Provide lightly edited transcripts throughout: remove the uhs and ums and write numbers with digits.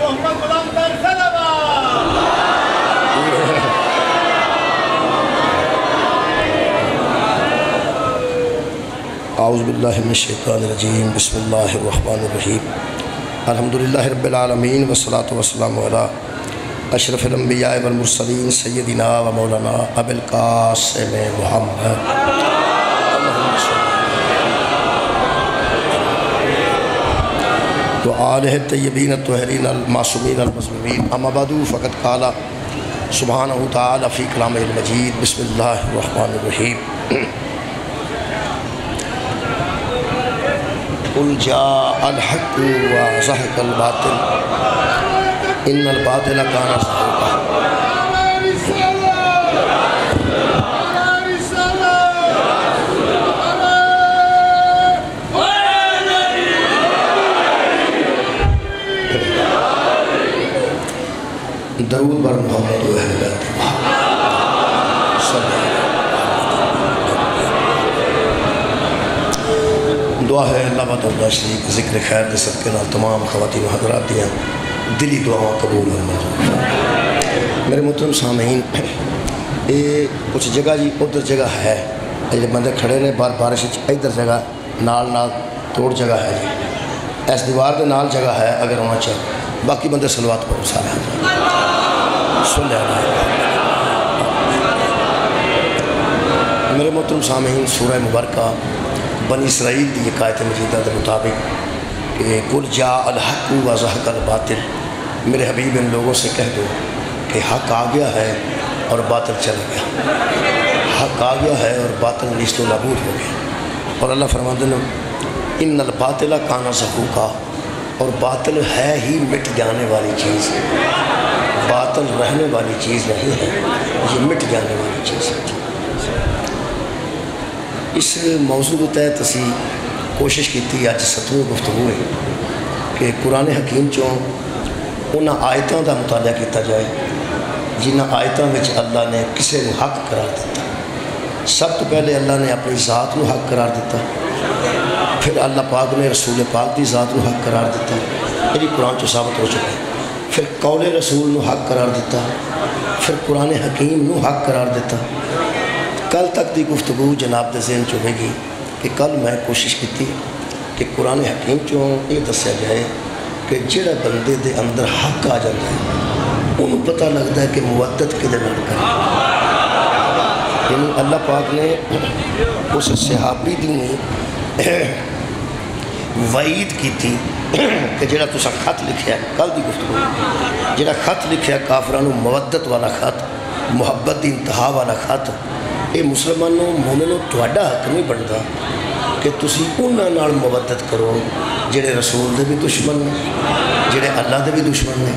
محمد غلام طاہر صلوات۔ اعوذ باللہ من الشیطان الرجیم، بسم اللہ الرحمن الرحیم، الحمدللہ رب العالمین والصلاة والسلام علی اشرف الانبیاء والمرسلین سیدنا و مولانا ابی القاسم محمد و آلہ الطیبین الطاہرین المعصومین المظلومین، اما بعد فقد قال سبحانہ تعالی فی کلامہ المجید، بسم اللہ الرحمن الرحیم، قل جاء الحق وزهق الباطل ان الباطل كان زهوقا۔ درود بر محمد و اہل بیت دعا ہے اللہ تعالیٰ شریک ذکر خیر دے صدقے نال تمام خواتین و حضرات دیاں دلی دعا قبول ہونا۔ میرے محترم سامعین، یہ کچھ جگہ جی ادھر جگہ ہے جی بندے کھڑے نے بارش ادھر جگہ نال توڑ جگہ ہے جی، اس دیوار دے نال جگہ ہے اگر ہونا چاہے، باقی بندے صلوات پڑھو سارے سن لیا۔ میرے محترم سامعین، سورہ مبارکہ بنی اسرائیل دی یہ آیت مجیدہ کے مطابق کہ قل جاء الحق وزهق الباطل، میرے حبیب ان لوگوں سے کہہ دو کہ حق آ گیا ہے اور باطل چلا گیا، حق آ گیا ہے اور باطل نیست و نابود ہو گیا۔ اور اللہ فرماتے ہیں ان الباطل کان زہوقا، اور باطل ہے ہی مٹ جانے والی چیز، باطل رہنے والی چیز نہیں ہے، یہ مٹ جانے والی چیز ہے۔ اس موضوع کے تحت اسی کوشش کی تھی اج 7ویں گفتگو ہے کہ قرآن حکیم چوں انہاں آیتاں دا مطالعہ کیتا جائے جنہاں آیتاں وچ اللہ نے کسے نو حق قرار دیتا۔ سب تو پہلے اللہ نے اپنی ذات نو حق قرار دیتا، پھر اللہ پاک نے رسول پاک دی ذات نو حق قرار دیتا، یہ بھی قرآن چوں ثابت ہو چکا ہے۔ پھر قول رسول نو حق قرار دیتا، پھر قرآن حکیم نو حق قرار دیتا۔ کل تک دی گفتگو جناب دے ذہن چوہے گی کہ کل میں کوشش کی تھی کہ قرآن حکیم چوں یہ دسیا جائے کہ جڑا بندے دے اندر حق آ جاتا ہے انہوں پتہ لگتا ہے کہ مودت کدے نال کرے۔ یعنی اللہ پاک نے اس صحابی دی وعید کی تھی کہ جڑا تسا خط لکھیا ہے، کل دی گفتگو جڑا خط لکھیا کافرانوں مودت والا خط، محبت دی انتہا والا خط، یہ مسلمانوں مومنوں تہاڈا حق نہیں بنتا کہ تسی انہاں نال مودت کرو جڑے رسول دے بھی دشمن نے، جڑے اللہ دے بھی دشمن نے،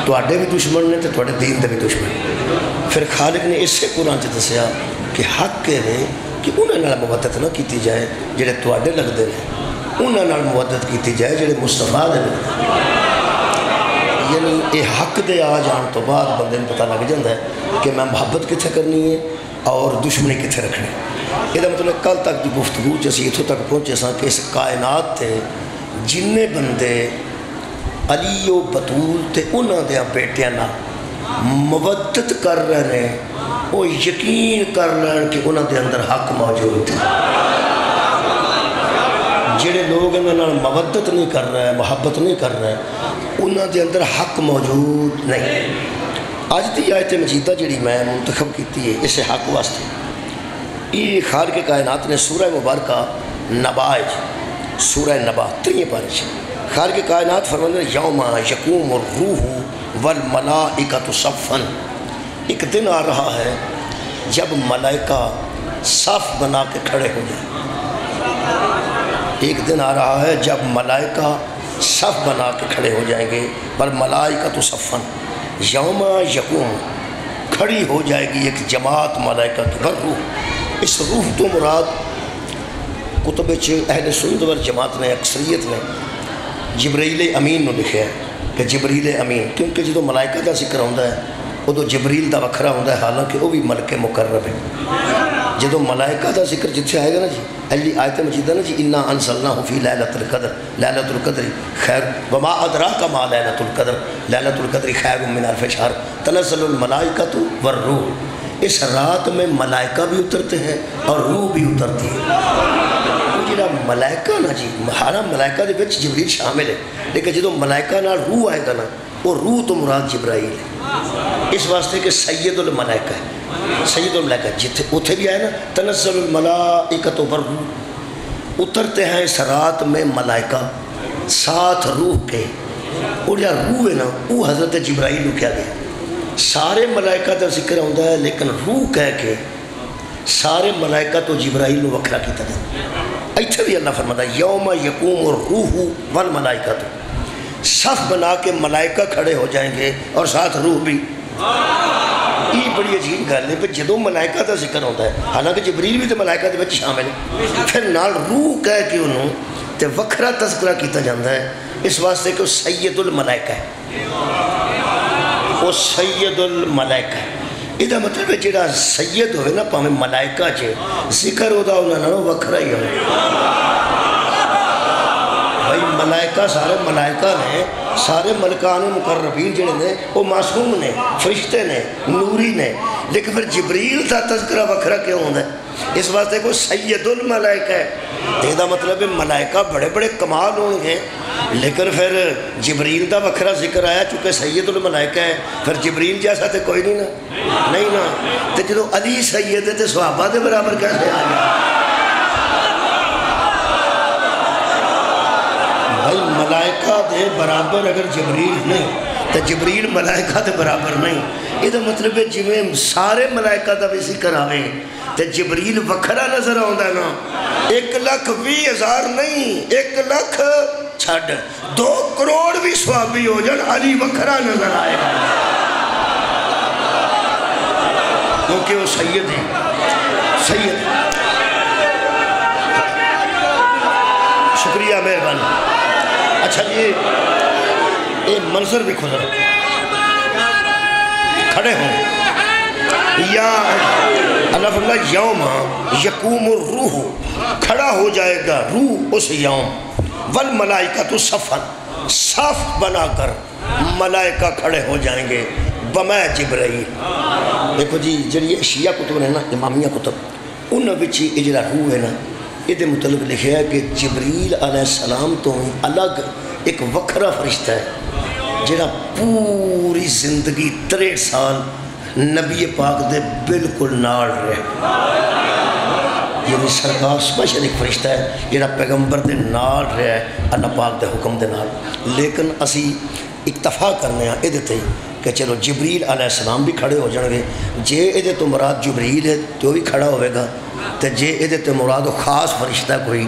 تہاڈے بھی دشمن نے تے تہاڈے دین دے بھی دشمن نے۔ پھر خالق نے اسے قرآن چ دسیا کہ حق یہ ہے کہ انہاں نال مودت نہ کیتی جائے جڑے تہاڈے لگدے نے، انہاں نال مودت کیتی جائے جڑے مصطفیٰ دے لگدے نے۔ یعنی یہ حق دے آ جان تو بعد بندے نوں پتہ لگ جاندا ہے کہ میں محبت کتھے کرنی ہے اور دشمنی کتھے رکھنی۔ یہ مطلب کل تک دی گفتگو اسی اتھوں تک پہنچے ساں کہ اس کائنات تے جننے بندے علی و بطول تے انہاں دیاں بیٹیاں نال مودت کر رہے ہیں وہ یقین کر لین کہ انہاں دے اندر حق موجود ہے۔ جڑے لوگ انہاں نال مودت نہیں کر رہے، محبت نہیں کر رہے، انہاں دے اندر حق موجود نہیں۔ آج دی آیت مجیدہ جڑی میں منتخب کیتی ہے اسے حق واسطے، یہ خالق کائنات نے سورہ مبارکہ نبا سورہ نبا 3 پارے خالق کائنات فرماتے ہیں یوم یقوم الروح والملائکۃ صفا، ایک دن آ رہا ہے جب ملائکہ صف بنا کے کھڑے ہو جائیں، ایک دن آ رہا ہے جب ملائکہ صف بنا کے کھڑے ہو جائیں گے، والملائکۃ صفا، یوم یقوم کھڑی ہو جائے گی ایک جماعت ملائکہ کی، روح، اس روح تو مراد کتب اہل سنت والجماعت نے اکثریت نے جبریل امین نو لکھا ہے کہ جبریل امین، کیونکہ جدو ملائکہ کا ذکر ہوتا ہے ادو جبریل دا وکھرا ہوتا ہے، حالانکہ وہ بھی ملک مقرب ہے۔ جدو ملائکہ دا ذکر جتھے آئے گا نا جی اہلی آیت مجیدہ نا جی انا انزلناہ فی لیلۃ القدر، لیلۃ القدر خیر وما ادراک ما لیلۃ القدر، لیلۃ القدر خیر من الف شہر تنزل الملائکۃ والروح، اس رات میں ملائکہ بھی اترتے ہیں اور روح بھی اترتی ہے۔ جڑا ملائکہ نا جی ہارا ملائکہ دے وچ جبریل شامل ہے، لیکن جدو ملائکہ نال روح آئے گا نا وہ روح تو مراد جبرائیل ہے، اس واسطے کہ سید الملائکہ ہے، سید الملائکہ جتھے اتھے بھی آئے نا تنزل الملائکۃ والروح، اترتے ہیں اس رات میں ملائکہ ساتھ روح کے، اور یا روح ہے نا وہ حضرت جبرائیل کو کیا گیا، سارے ملائکہ کا ذکر ہوتا ہے لیکن روح کہہ کے سارے ملائکہ تو جبرائیل کو وکھرا کیتا ہے۔ ایتھے بھی اللہ فرماتا ہے یوم یقوم الروح والملائکہ، صف بنا کے ملائکہ کھڑے ہو جائیں گے اور ساتھ روح بھی۔ یہ بڑی عجیب گل ہے کہ جدو ملائکہ کا ذکر ہوتا ہے، حالانکہ جبریل بھی تو ملائکہ دے وچ شامل ہے، پھر نال روح کہہ کے انہوں تے وکھرا تذکرہ کیتا جاتا ہے، اس واسطے کہ وہ سید الملائکہ ہے، وہ سید الملائکہ ہے۔ یہ مطلب ہے جڑا سید ہوئے نا پاہمیں ملائکہ چے ذکر ہوتا انہوں نے وکھرا ہی ہوئے۔ بھائی ملائکہ سارے ملائکہ نے، سارے ملکان مقربین جڑے نے وہ معصوم نے، فرشتے نے، نوری نے، لیکن پھر جبریل دا تذکرہ وکھرا کیوں ہوتا ہے؟ اس واسطے کوئی سید الملائکہ ہے۔ یہ مطلب ہے ملائکہ بڑے بڑے کمال ہوں گے، لیکن پھر جبریل دا وکھرا ذکر آیا چونکہ سید الملائکہ ہے، پھر جبریل جیسا تو کوئی نہیں نا، نہیں نا، تو جدو علی سید ہے تو صحابہ دے برابر کیسے آیا؟ بھائی ملائکہ دے برابر اگر جبریل نہیں تو جبریل ملائکہ دے برابر نہیں۔ یہ مطلب ہے جویں سارے ملائکہ دا بھی ذکر آوے تو جبریل وکھرا نظر آتا ہے نا، 1,20,000 نہیں، 1,00,000 چھڑ 2 کروڑ بھی صحابی ہو جان علی وکھرا نظر آئے گا، کیونکہ وہ سید ہے، سید۔ شکریہ مہربانی۔ اچھا یہ منظر بھی کھل رہا کھڑے ہوں یا اللہ فرماتا ہے یوم یقوم الروح، کھڑا ہو جائے گا روح اس یوم، والملائکۃ صفا، صف بنا کر ملائکہ کھڑے ہو جائیں گے، بما جبرائیل۔ دیکھو جی جڑی شیعہ کتب ہے نا، امامیہ کتب، ان وچ یہ جڑا روح ہے نا یہ متعلق لکھا ہے کہ جبریل علیہ السلام تو الگ ایک وکھرا فرشتہ ہے جڑا پوری زندگی 63 سال نبی پاک دے بالکل نال رہے، یعنی سرکار سپیشل ایک فرشتہ ہے جڑا پیغمبر دے نال رہے ہے اللہ پاک دے حکم دے نال۔ لیکن اسی اکتفا کرنے ہیں ادھے ہی کہ چلو جبریل علیہ السلام بھی کھڑے ہو جائیں گے، جے ادھے تو مراد جبریل ہے تو بھی کھڑا ہوئے گا، تو جے ادھے تو مراد خاص فرشتہ کوئی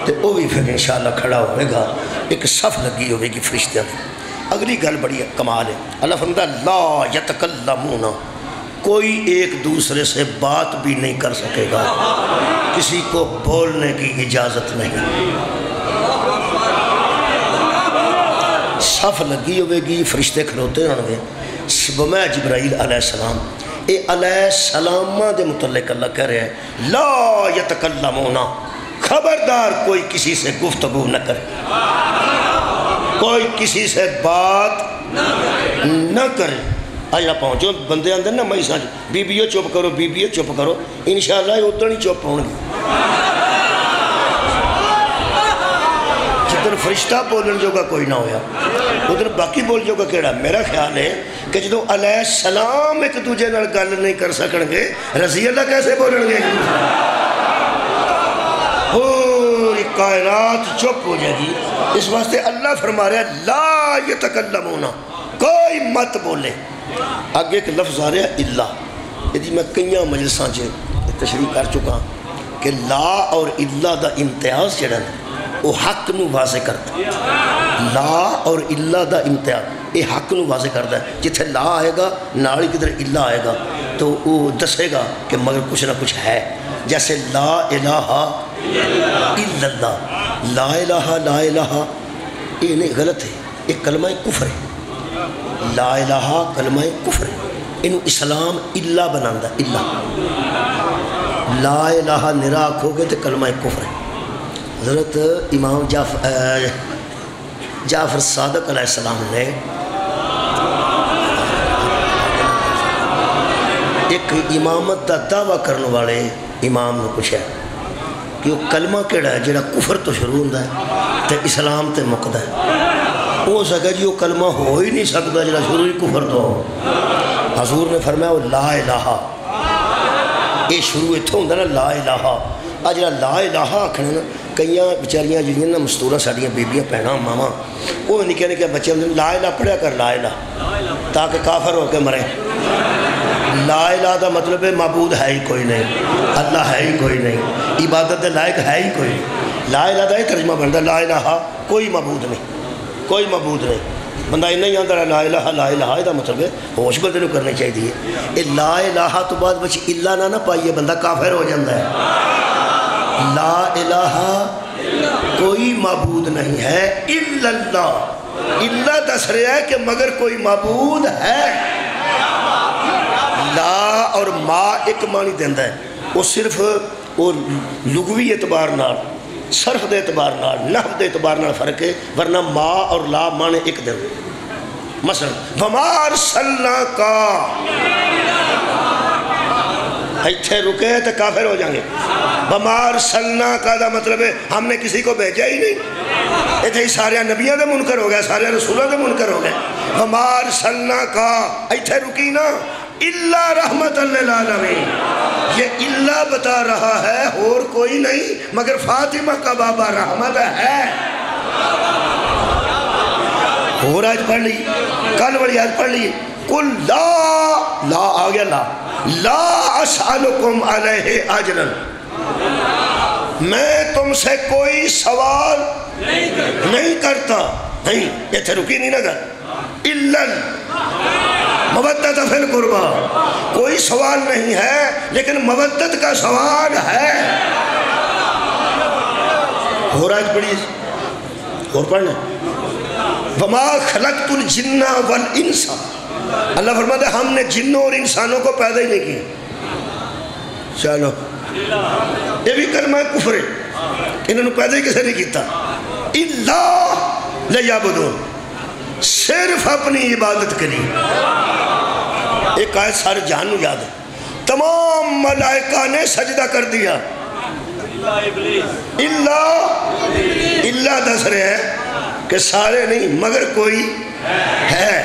تو وہ بھی پھر انشاءاللہ کھڑا ہوئے گا، ایک صف لگی ہوئے گی فرشتہ کی۔ اگلی گل بڑی کمال ہے، اللہ فرماتا ہے لا یتکلمون، کوئی ایک دوسرے سے بات بھی نہیں کر سکے گا، کسی کو بولنے کی اجازت نہیں، صف لگی ہوئے گی، فرشتے کھلوتے ہوں گے، بما جبرائیل علیہ السلام۔ اے علیہ السلام دے متعلق اللہ کہہ رہے ہیں لا یتکلمون، خبردار کوئی کسی سے گفتگو نہ کرے، کوئی کسی سے بات نہ کرے۔ آجا پہنچو بندے اندر نا میں سانچ بیبیو چپ کرو، بیبیو چپ کرو، انشاءاللہ یہ اتنا نہیں چپ ہوں گی۔ جدھر فرشتہ بولن جو کا کوئی نہ ہویا ادھر باقی بول جو کا کیڑا۔ میرا خیال ہے کہ جدو علیہ السلام ایک دوجہ نال گل نہیں کر سکن گے، رضی اللہ کیسے بولن گے؟ پوری کائنات چپ ہو جائے گی۔ اس واسطے اللہ فرما رہا ہے لا یتکلمون، کوئی مت بولے۔ آگے ایک لفظ آ رہا ہے اللہ، یہ میں کئیاں مجلساں سے تشریح کر چکا کہ لا اور اللہ دا امتیاز جڑا ہے وہ حق نو واضح کرتا ہے، لا اور اللہ دا امتیاز یہ حق نو واضح کرتا ہے۔ جتھے لا آئے گا نالی کدھر اللہ آئے گا تو وہ دسے گا کہ مگر کچھ نہ کچھ ہے، جیسے لا الہ الا اللہ، لا الہ لا الہ یہ نہیں غلط ہے، یہ کلمہ کفر ہے، لا الہ کلمہ کفر ہے، انہوں اسلام اللہ بناندہ اللہ، لا الہ نرا آکھو گے تو کلمہ کفر ہے۔ حضرت امام جعفر صادق علیہ السلام نے ایک امامت دا دعویٰ کرنے والے امام نے پوچھا کہ وہ کلمہ کیڑا ہے جڑا کفر تو شروع ہوتا ہے تے اسلام تے مکدا ہے؟ ہو سکے جی وہ کلمہ ہو ہی نہیں سکتا جڑا شروع ہی کفر تو ہو۔ حضور نے فرمایا وہ لا الہ، یہ شروع اتھوں ہوتا نا لا الہ۔ آج جڑا لا الہ آکھنا نا کئیاں بیچاریاں جڑیاں نا مستورہ ساڈیاں بیبیاں بھیناں ماواں وہ نکے نکے بچے لا الہ پڑھیا کر لا الہ تاکہ کافر ہو کے مرے۔ لا الہ دا مطلب ہے معبود ہے ہی کوئی نہیں، اللہ ہے ہی کوئی نہیں، عبادت دے لائق ہے ہی کوئی نہیں۔ لا الہ دا یہ ترجمہ بنتا لا الہ کوئی معبود نہیں، کوئی معبود نہیں۔ بندہ انہیں ہی آتا ہے لا الہ لا الہ، یہ مطلب ہے ہوش بندے کو کرنی چاہیے۔ یہ لا الہ تو بعد بچ اللہ نہ پائیے بندہ کافر ہو جاتا ہے۔ لا الہ کوئی معبود نہیں ہے الا اللہ، اللہ دس رہا ہے کہ مگر کوئی معبود ہے۔ لا اور ما ایک معنی دیندہ ہے، وہ صرف وہ لغوی اعتبار نال صرف دے اعتبار نال نحو دے اعتبار نال فرق ہے، ورنہ ما اور لا معنی ایک دن۔ مثلا وما ارسلناک، ایتھے رکے تو کافر ہو جائیں گے۔ وما ارسلناک دا مطلب ہے ہم نے کسی کو بھیجا ہی نہیں، ایتھے ہی سارے نبیوں دے منکر ہو گئے، سارے رسولوں دے منکر ہو گئے۔ وما ارسلناک ایتھے رکی نا الا رحمت للعالمین، یہ اللہ بتا رہا ہے اور کوئی نہیں مگر فاطمہ کا بابا رحمت ہے۔ اور آج پڑھ لی کل والی آج پڑھ لی قل لا آ گیا لا اسألکم علیہ اجرا، میں تم سے کوئی سوال نہیں کرتا، نہیں یہ تھے رکی نہیں نہ کر الا مودت فی القربہ، کوئی سوال نہیں ہے لیکن مودت کا سوال ہے۔ اور آج پڑھی اور پڑھنا وما خلقت الجن والانس، اللہ فرماتا ہے ہم نے جنوں اور انسانوں کو پیدا ہی نہیں کیا۔ چلو یہ بھی کلمہ کفر ہے، انہوں نے پیدا ہی کسے نہیں کیتا۔ الا لیعبدون، صرف اپنی عبادت کری۔ ایک آیت سارے جہان نو یاد ہے، تمام ملائکہ نے سجدہ کر دیا اللہ دس رہے ہیں کہ سارے نہیں مگر کوئی ہے۔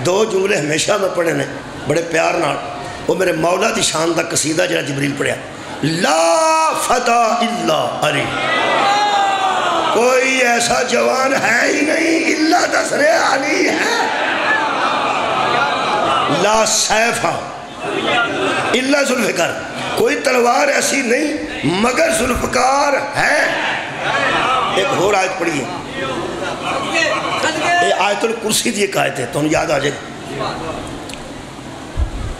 دو جملے ہمیشہ میں پڑھے نے بڑے پیار نال، وہ میرے مولا دی شان دا قصیدہ جڑا جبریل پڑھیا، لا فتح الا علی، کوئی ایسا جوان ہے ہی نہیں اللہ دس رہے علی ہے۔ لا سیفہ الا ذوالفقار، کوئی تلوار ایسی نہیں مگر ذوالفقار ہے۔ ایک اور آیت پڑھیے، یہ آیت الکرسی دی ایک آیت ہے تو انہوں یاد آ جائے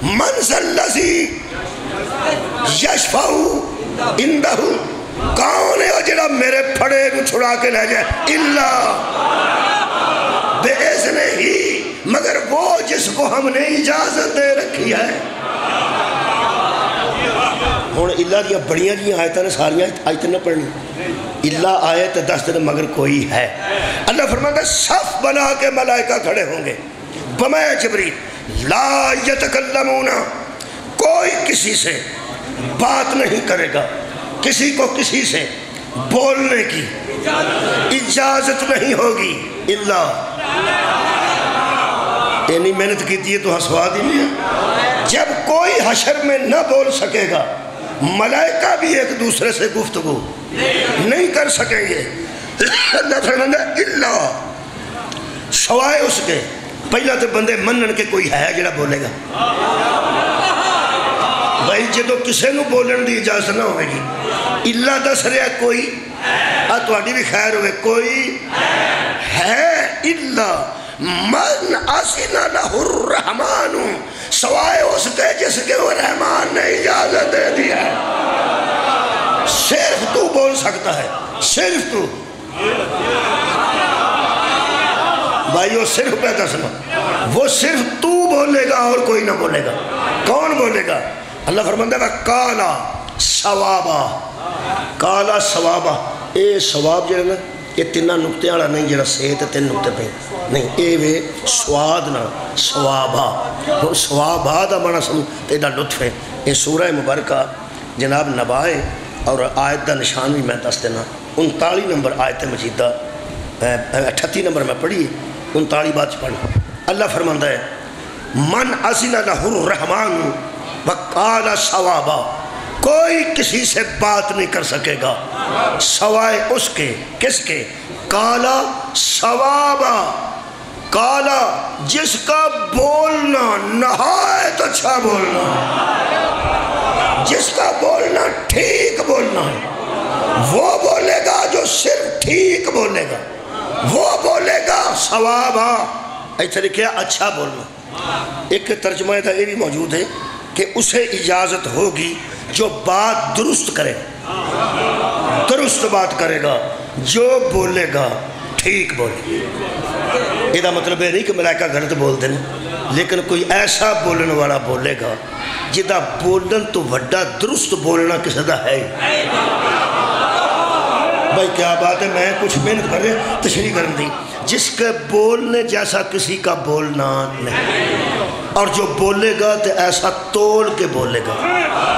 من ذا الذی یشفع عندہ، کون ہے وہ جڑا میرے پھڑے کو چھڑا کے لے جائے، اللہ بے اذن ہی، مگر وہ جس کو ہم نے اجازت دے رکھی ہے۔ ہون اللہ دیا بڑیاں جی آیتاں نے ساریاں آیتیں نہ پڑھنی، اللہ آیت 10 دن مگر کوئی ہے۔ اللہ فرماتا ہے صف بنا کے ملائکہ کھڑے ہوں گے، بمے جبریل لا یتکلمون، کوئی کسی سے بات نہیں کرے گا، کسی کو کسی سے بولنے کی اجازت نہیں ہوگی۔ اللہ اتنی محنت کی تو ہسواد ہی نہیں ہے۔ جب کوئی حشر میں نہ بول سکے گا، ملائکہ بھی ایک دوسرے سے گفتگو نہیں کر سکیں گے۔ اللہ فرماتا ہے اللہ، سوائے اس کے پہلا تو بندے منن کے کوئی ہے جڑا بولے گا۔ بھائی جدو کسے نو بولن دی اجازت نہ ہوئے گی، اللہ دس رہا کوئی تہاڈی بھی خیر ہوئے، کوئی ہے اللہ من اذن لہ الرحمن، سوائے اس کے جس کے وہ رحمان نے اجازت دے دی ہے۔ صرف تو بول سکتا ہے، صرف تو۔ بھائی وہ صرف پیدا سنا، وہ صرف تو بولے گا اور کوئی نہ بولے گا۔ کون بولے گا؟ اللہ فرماتا ہے وَقَالَ سوابا کالا سوابا اے سواب جڑا نا یہ تینہ نقطے والا نہیں جڑا صحت تین نقطے پہ نہیں اے وے سواد نا سوابا سوابا دا مانا سمجھ تیرا لطف ہے یہ سورہ مبارکہ جناب نبا ہے اور آیت دا نشان بھی میں دس دینا 39 نمبر آیت مجیدہ 38 نمبر میں پڑھی 39 بات پڑھا اللہ فرماندہ ہے من اذن لہ الرحمن وقال ثوابا کوئی کسی سے بات نہیں کر سکے گا سوائے اس کے کس کے قالا ثوابا قالا جس کا بولنا نہایت اچھا بولنا جس کا بولنا ٹھیک بولنا ہے وہ بولے گا جو صرف ٹھیک بولے گا وہ بولے گا ثوابا ایسا لکھا اچھا بولنا ایک ترجمہ تھا یہ بھی موجود ہے کہ اسے اجازت ہوگی جو بات درست کرے درست بات کرے گا جو بولے گا ٹھیک بولے یہ مطلب ہے نہیں کہ ملائکہ غلط بول دینا لیکن کوئی ایسا بولنے والا بولے گا جدہ بولن تو وڈا درست بولنا کسی دا ہے بھائی کیا بات ہے میں کچھ محنت کر رہے تشریح کرن دی جس کے بولنے جیسا کسی کا بولنا نہیں اور جو بولے گا تو ایسا توڑ کے بولے گا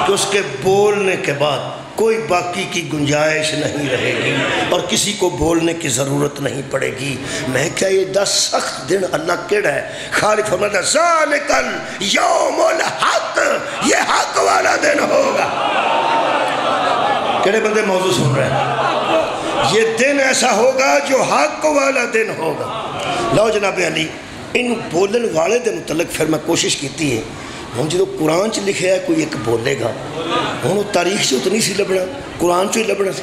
کہ اس کے بولنے کے بعد کوئی باقی کی گنجائش نہیں رہے گی اور کسی کو بولنے کی ضرورت نہیں پڑے گی میں کیا یہ 10 سخت دن اللہ کیڑا ہے خالق فرماتا ہے ذالک الیوم الحق یہ حق والا دن ہوگا کیڑے بندے موضوع سن رہے ہیں یہ دن ایسا ہوگا جو حق والا دن ہوگا لو جناب علی ان بولن والے دے متعلق پھر میں کوشش کیتی ہے ہوں جدو قرآن چ لکھے ہے کوئی ایک بولے گا ہوں تاریخ سے اتنی سی لبنا قرآن چ ہی لبنا سی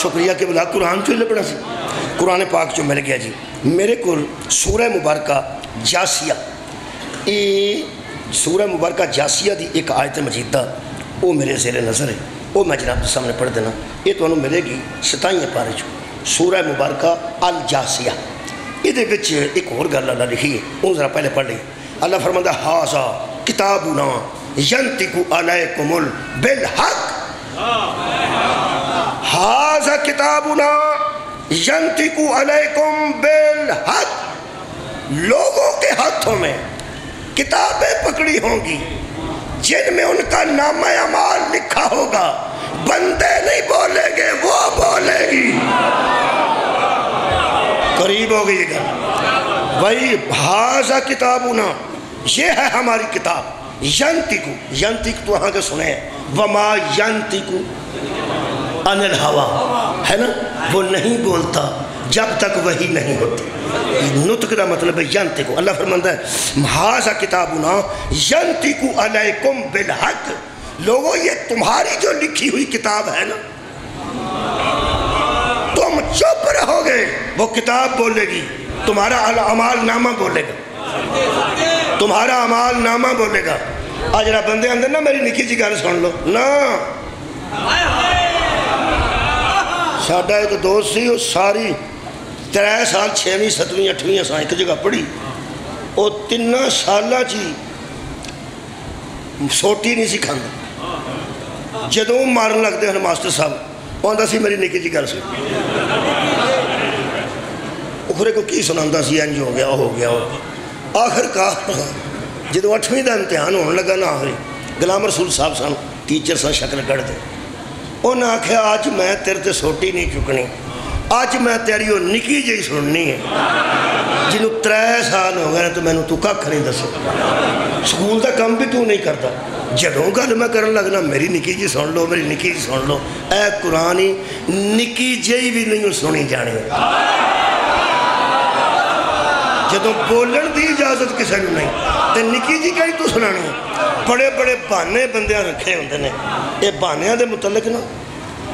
شکریہ کہ بلا قرآن چ ہی لبنا سی قرآن پاک جو مل گیا جی میرے کو سورہ مبارکہ جاسیہ سورہ مبارکہ جاسیہ دی ایک آیت مجیدہ وہ میرے زیر نظر ہے وہ میں جناب سامنے پڑھ دینا یہ تو انہوں ملے گی 27 پارے جو سورہ مبارکہ الجاسیہ یہ دے بچ ایک اور گل اللہ لکھی ہے وہ ذرا پہلے پڑھ لیں اللہ فرماتا ہاذا کتابنا ینطق علیکم بالحق ہاذا کتابنا ینطق علیکم بالحق لوگوں کے ہاتھوں میں کتابیں پکڑی ہوں گی جن میں ان کا نام اعمال لکھا ہوگا بندے نہیں بولیں گے وہ بولے گی قریب ہو گئی گا وہی ہاذا کتابنا یہ ہے ہماری کتاب ینطق تو وہاں کے سنے ہیں وما ینطق عن الہویٰ ہے نا وہ نہیں بولتا جب تک وہی نہیں ہوتی نطق کا مطلب ہے ینطق اللہ فرماتا ہے ہاذا کتابنا ینطق علیکم بالحق لوگوں یہ تمہاری جو لکھی ہوئی کتاب ہے نا تم چپ رہو گے وہ کتاب بولے گی تمہارا اعمال نامہ بولے گا تمہارا اعمال نامہ بولے گا آج جڑا بندے اندر نا میری نکی جی گل سن لو نا ساڈا ایک دوست سی وہ ساری 3 سال 6ویں 7ویں 8ویں اساں ایک جگہ پڑھی وہ 3 سالاں چی سوٹی نہیں سی کھاندا جدوں مارن لگتے ہیں ماسٹر صاحب آندا سی میری نکی جی گل سن اخرے کو کی سناندا سی انج ہو گیا آخر کار جدو 8ویں دا امتحان ہونے لگا نہ ہوئی غلام رسول صاحب سن ٹیچر سن شکل کڑ دے انہوں نے آکھیا آج میں تیرے تے سوٹی نہیں چکنی آج میں تیری وہ نکی جی سننی ہے جنہوں 3 سال ہو گئے تو میں نے تو کھا نہیں دسو سکول دا کم بھی تو نہیں کرتا جدوں گل میں کرن لگنا میری نکی جی سن لو میری نکی جی سن لو اے قرآنی نکی جی بھی نہیں سنی جانی جدوں بولن دی اجازت کسی نے نہیں تے نکی جی کہیں تو سنانی بڑے بڑے بہانے بندیاں رکھے ہوندے نے یہ بہانیاں دے متعلق نا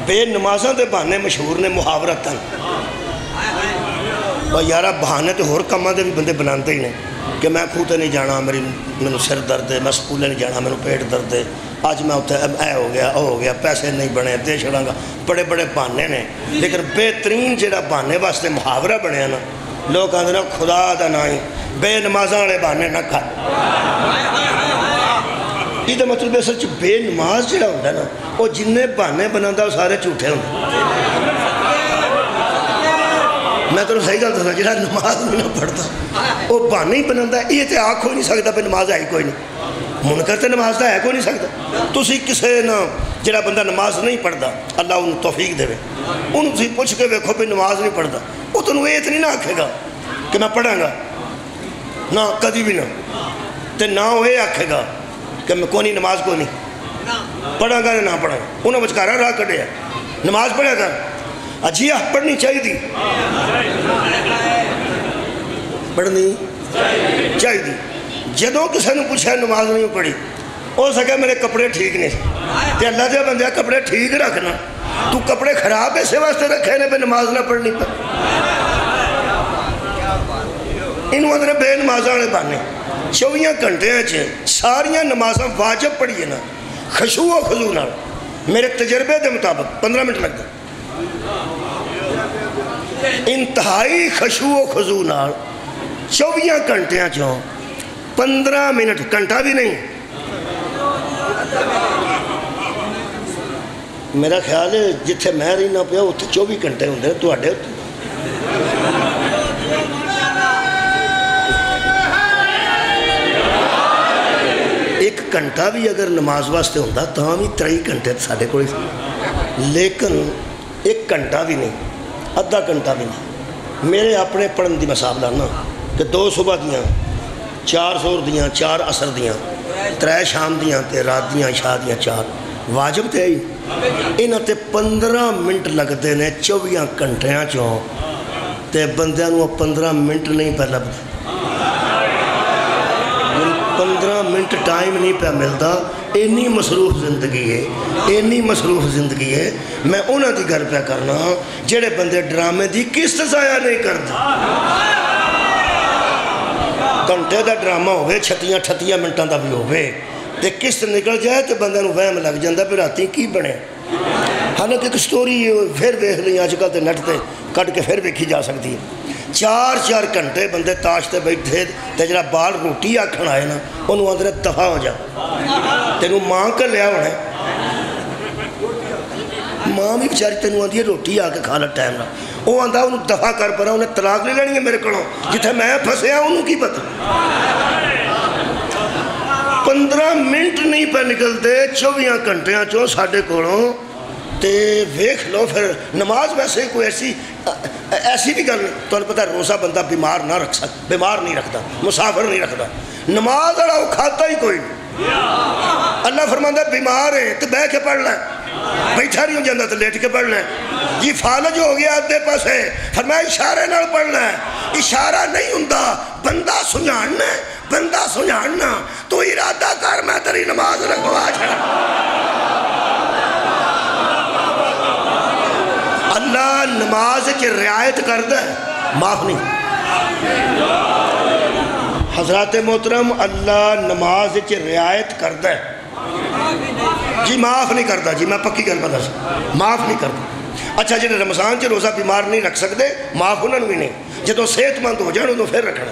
بے نمازاں دے بہانے مشہور نے محاورتاں یارا بہانے تو ہور کماں دے بھی بندے بناندے ہی نے کہ میں کھوتے نہیں جانا میرے سر درد ہے میں سکولے نہیں جانا میرے پیٹ درد ہے آج میں اتنے اے ہو گیا او ہو گیا پیسے نہیں بنے دے چھڑاں گا بڑے بڑے بہانے نے لیکن بہترین جڑا بہانے واسطے محاورہ بنیا نا لوگ کہتے ہیں خدا دا نائی بے نمازاں والے بہانے نہ کھا یہ مطلب اصل بے نماز جڑا ہوتا ہے نا وہ جن بہانے بناتا وہ سارے جھوٹے ہوتے میں تمہیں صحیح گل دسنا جڑا نماز نہیں نہ پڑھتا وہ بہانے ہی بناتا یہ تو آکھ ہو نہیں سکتا پہ نماز ہے کوئی نہیں منکر تے نماز دا ہے کوئی نہیں سکتا تسی کسے نہ جڑا بندہ نماز نہیں پڑھتا اللہ انہوں توفیق دے انہوں تسی پوچھ کے ویکھو پہ نماز نہیں پڑھتا وہ تنہوں یہ نہیں نہ آکھے گا کہ میں پڑھاں گا نہ کدی بھی نہ تے نہ وہ یہ آکھے گا کہ میں کونی نماز کو نہیں پڑھاں گا نہ پڑھاں گا انہوں بچکارا راہ کٹے نماز پڑھے گا اجیہ پڑھنی چاہیے دی پڑھنی چاہیے دی جدوں کسی نے پوچھا نماز نہیں پڑھی ہو سکے میرے کپڑے ٹھیک نہیں تے اللہ دے بندے کپڑے ٹھیک رکھنا تو کپڑے خراب ایسے واسطے رکھے نے پہ نماز نہ پڑھنی پہ انہوں اندر بے نمازاں والے بانے 24 گھنٹے ساریاں نمازاں واجب پڑھیے نا خشوع و خضوع نال میرے تجربے دے مطابق 15 منٹ لگتا انتہائی خشوع و خضوع نال 24 گھنٹے 15 منٹ گھنٹہ بھی نہیں میرا خیال ہے جتھے میں رہنا پیا اتنے 24 گھنٹے ہوندے تو اڈے ایک گھنٹہ بھی اگر نماز واسطے ہوندہ تاں بھی 3 گھنٹے ساڑھے کوئی لیکن 1 گھنٹہ بھی نہیں آدھا گھنٹہ بھی نہیں میرے اپنے پڑھن دی مساب لانا کہ 2 صبح دیاں 4 زور دیاں 4 عصر دیاں 3 شام دیاں تے رات دیاں عشاء دیاں 4 واجب تے ہی انہاں تے 15 منٹ لگتے نے 24 گھنٹیاں چوں تے بندیاں نو 15 منٹ نہیں پہ لگتے 15 منٹ ٹائم نہیں پہ ملتا اینی مصروف زندگی ہے اینی مصروف زندگی ہے میں انہاں دی گھر پہ کرنا جڑے بندے ڈرامے دی قسط ضائع نہیں کرتے گھنٹے دا ڈرامہ ہوئے 36-38 منٹاں دا بھی ہوئے تے قسط نکل جائے تو بندے نو وہم لگ جاندہ پھر راتی کی بنے حالانکہ ایک سٹوری پھر دیکھ لیں آج کل تے نیٹ تے کٹ کے پھر دیکھی جا سکتی ہے 4 گھنٹے بندے تاش تے بیٹھے تے جڑا بال روٹی آکھن آئے نا انہوں اندر دفع ہو جا تینوں ماں کر لیا ہونا ہے ماں بھی بچاری تینوں آندھی ہے روٹی آکے کھانا ٹائم رہا وہ آندھا انہوں دفع کر پڑا انہیں طلاق لے لینی ہے میرے کڑوں جتھے میں پھسے ہیں انہوں کی پتہ 15 منٹ نہیں پہ نکلتے 24 گھنٹے چوں ساڑھے کولوں تے ویکھ لو پھر نماز ویسے کوئی ایسی بھی گل نہیں تو انہیں پتہ ہے روزہ بندہ بیمار نہ رکھ سکتا بیمار نہیں رکھتا مسافر نہیں رکھتا نماز اڑا وہ کھاتا ہی کوئی نہیں اللہ فرماندہ بیمار ہے تو بہ کے پڑھ لیں بیٹھا نہیں ہو جاندہ تو لیٹ کے پڑھ لیں یہ فالج ہو گیا آدھے پاس ہے فرمایا اشارے نال پڑھ لیں اشارہ نہیں ہوندہ بندہ سنجھاننا تو ارادہ کر میں تیری نماز رکھوا چھڑا اللہ نماز کی رعایت کر دے معاف نہیں حضرات محترم اللہ نماز کی رعایت کر دے جی معاف نہیں کرتا جی میں پکی گل بتا معاف نہیں کرتا اچھا جنہیں رمضان چ روزہ بیمار نہیں رکھ سکتے معاف انہوں نے بھی نہیں جدو صحت مند ہو جانے تو پھر رکھنا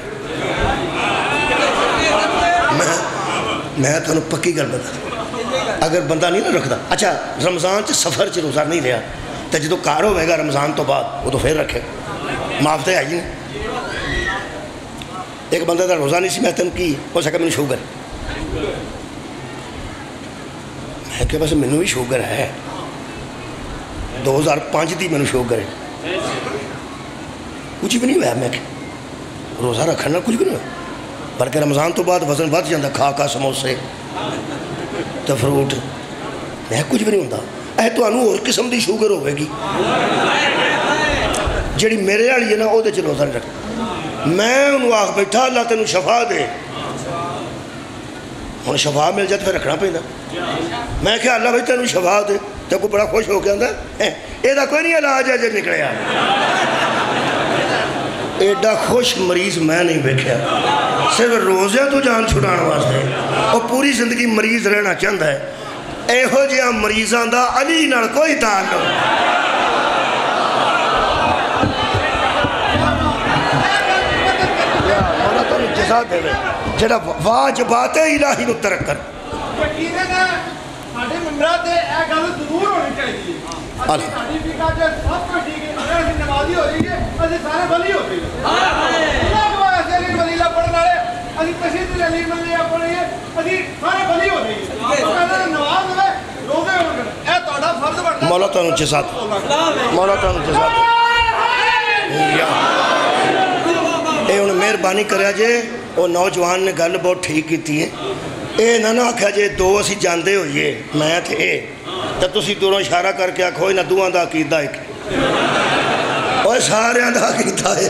میں تو پکی گل بتا اگر بندہ نہیں نہ رکھتا اچھا رمضان چ سفر چ روزہ نہیں لیا تو جدو کار ہوئے گا رمضان تو بعد وہ تو پھر رکھے معاف تو ہے جی ایک بندہ دا روزہ نہیں سی میں تم کی ہو سکا میں نے شوگر میں کہ بس میں نے بھی شوگر ہے 2005 دی میں نے شوگر ہے کچھ بھی نہیں ہوا میں کہ روزہ رکھنا کچھ بھی نہیں ہوا بلکہ رمضان تو بعد وزن بڑھ جاندہ کھا سموسے تو فروٹ میں کچھ بھی نہیں ہوندہ تو انہوں اور قسم دی شوگر ہوئے گی جڑی میرے آلی ہے نا وہ دے چلو روزہ نہیں رکھ میں انہوں آخ بیٹھا اللہ تینوں شفا دے انہوں شفا مل جائے تو پھر رکھنا پہنا میں کہا اللہ بھائی تینوں شفا دے تو کوئی بڑا خوش ہو گیا اندر ایدہ کوئی نہیں علاج ہے جب نکلے آ ایڈا خوش مریض میں نہیں بیٹھیا صرف روزے تو جان چھڑانا واسطے اور پوری زندگی مریض رہنا چاہتا ہے اے ہو جہاں مریضاں دا علی نال کوئی تعلق مولا تو جزا دے جڑا واجبات الہی نو ترک کر ਯਕੀਨਨ ਸਾਡੇ ਮੁੰਡਾ ਤੇ ਇਹ ਗੱਲ ਜ਼ਰੂਰ ਹੋਣੀ ਚਾਹੀਦੀ ਹੈ। ਅਸੀਂ ਸਾਡੀ ਫਿਕਾ ਚ ਸਭ ਕੁਝ ਠੀਕ ਹੈ, ਅਗਰ ਅਸੀਂ ਨਮਾਜ਼ੀ ਹੋ ਜਾਈਏ ਅਸੀਂ ਸਾਰੇ ਵਲੀ ਹੋ ਜਾਈਏ। ਅੱਲਾਹ ਕੋ ਐਸੇ ਨਹੀਂ ਵਲੀਲਾ ਪੜਨ ਵਾਲੇ, ਅਸੀਂ ਤਸ਼ਹੀਦ ਅਲੀ ਮੱਲਿਆ ਪੜੀਏ, ਅਸੀਂ ਸਾਰੇ ਵਲੀ ਹੋ ਜਾਈਏ। ਕਹਿੰਦੇ ਨਵਾਜ਼ ਹੋਵੇ, ਰੋਜ਼ੇ ਹੋਣ, ਇਹ ਤੁਹਾਡਾ ਫਰਜ਼ ਬਣਦਾ। ਮੌਲਾ ਤੁਹਾਨੂੰ ਜਜ਼ਾਤ, ਮੌਲਾ ਤੁਹਾਨੂੰ ਜਜ਼ਾਤ। ਇਹ ਹੁਣ ਮਿਹਰਬਾਨੀ ਕਰਿਆ ਜੇ, ਉਹ ਨੌਜਵਾਨ ਨੇ ਗੱਲ ਬਹੁਤ ਠੀਕ ਕੀਤੀ ਹੈ। ਇਹ ਨਾ ਆਖਿਆ ਜੇ ਦੋ ਅਸੀਂ ਜਾਂਦੇ ਹੋਈਏ ਮੈਂ ਤੇ ਇਹ, ਤਾਂ ਤੁਸੀਂ ਦੂਰੋਂ ਇਸ਼ਾਰਾ ਕਰਕੇ ਆਖੋ ਇਹਨਾਂ ਦੋਵਾਂ ਦਾ ਅਕੀਦਾ ਇੱਕ, ਉਹ ਸਾਰਿਆਂ ਦਾ ਅਕੀਦਾ ਹੈ।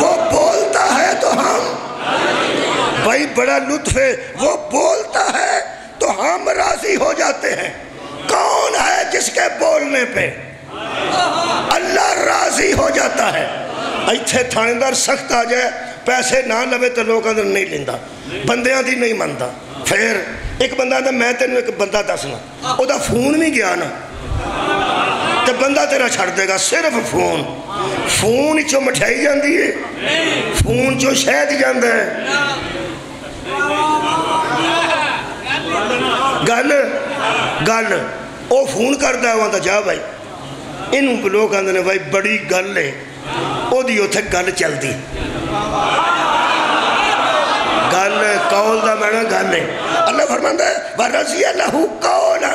وہ بولتا ہے تو ہم، بھائی بڑا لطف ہے، وہ بولتا ہے تو ہم راضی ہو جاتے ہیں۔ کون ہے جس کے بولنے پہ اللہ راضی ہو جاتا ہے؟ ایتھے تھاندار سخت آ جائے، پیسے نہ لوے تو لوگ اندر نہیں لیندہ، بندیاں دی نہیں مانتا۔ پھر ایک بندہ دا میں تینوں ایک بندہ دسنا، او دا فون بھی گیا نا تو بندہ تیرا چھڑ دے گا، صرف فون چو مٹھائی جاندی ہے، فون چو شہد جاندہ ہے۔ گل او فون کردہ ہے وہاں دا جا بھائی، انہوں لوگ آندھنے بھائی بڑی گل ہے، او دی اتھے گل چل دی، گل قول دا میں گل ہے۔ اللہ فرماندہ ہے وَرَضِيَ لَهُ قَوْلًا،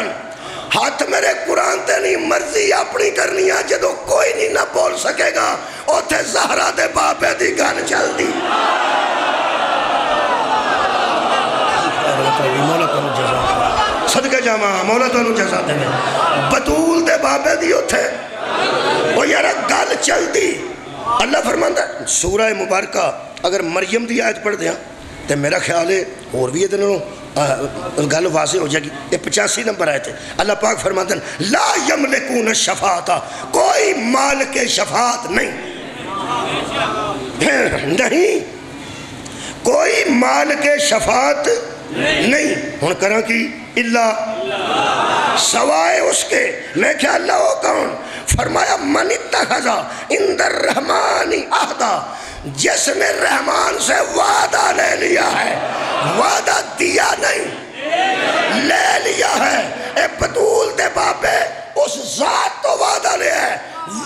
ہاتھ میرے قرآن تے نہیں مرضی اپنی کرنی ہے، جدو کوئی نہیں نہ بول سکے گا اتھے زہرہ دے باپے دی گل چل دی۔ مولا تانوں جزا صدقہ جامع، مولا تانوں جزا دے میں بطول دے بابے دی اتھے وہ یارا گل چل دی۔ اللہ فرماندہ سورہ مبارکہ اگر مریم دی آیت پڑھ دیا تو میرا خیال ہے اور بھی ادھنوں گل واضح ہو جائے گی۔ یہ 85 نمبر آیت ہے۔ اللہ پاک فرماندہ لا یملکون الشفاعۃ، کوئی مالک شفاعت نہیں، کوئی مالک شفاعت نہیں۔ ہن کرا کی اللہ سوائے اس کے، میں کیا اللہ ہو کون؟ فرمایا من اتخذ عند الرحمن عہدا، جس نے رحمان سے وعدہ لے لیا ہے، وعدہ دیا نہیں لے لیا ہے۔ اے بطول دے باپے اس ذات تو وعدہ لے ہے،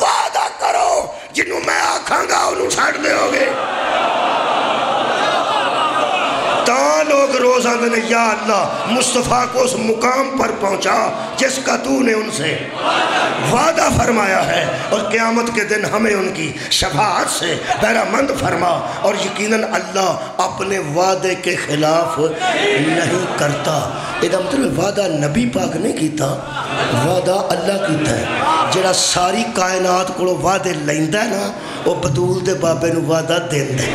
وعدہ کرو جنہوں میں آکھاں گا انہوں چھاڑ دے ہوگے۔ لوگ روز آندھے نے یا اللہ مصطفیٰ کو اس مقام پر پہنچا جس کا تو نے ان سے وعدہ فرمایا ہے، اور قیامت کے دن ہمیں ان کی شفاعت سے بہرہ مند فرما۔ اور یقیناً اللہ اپنے وعدے کے خلاف نہیں کرتا۔ یہ مطلب وعدہ نبی پاک نہیں کیتا، وعدہ اللہ کیتا ہے۔ جڑا ساری کائنات کو وعدے لیندہ ہے نا، وہ بطول دے بابے نو وعدہ دین دے۔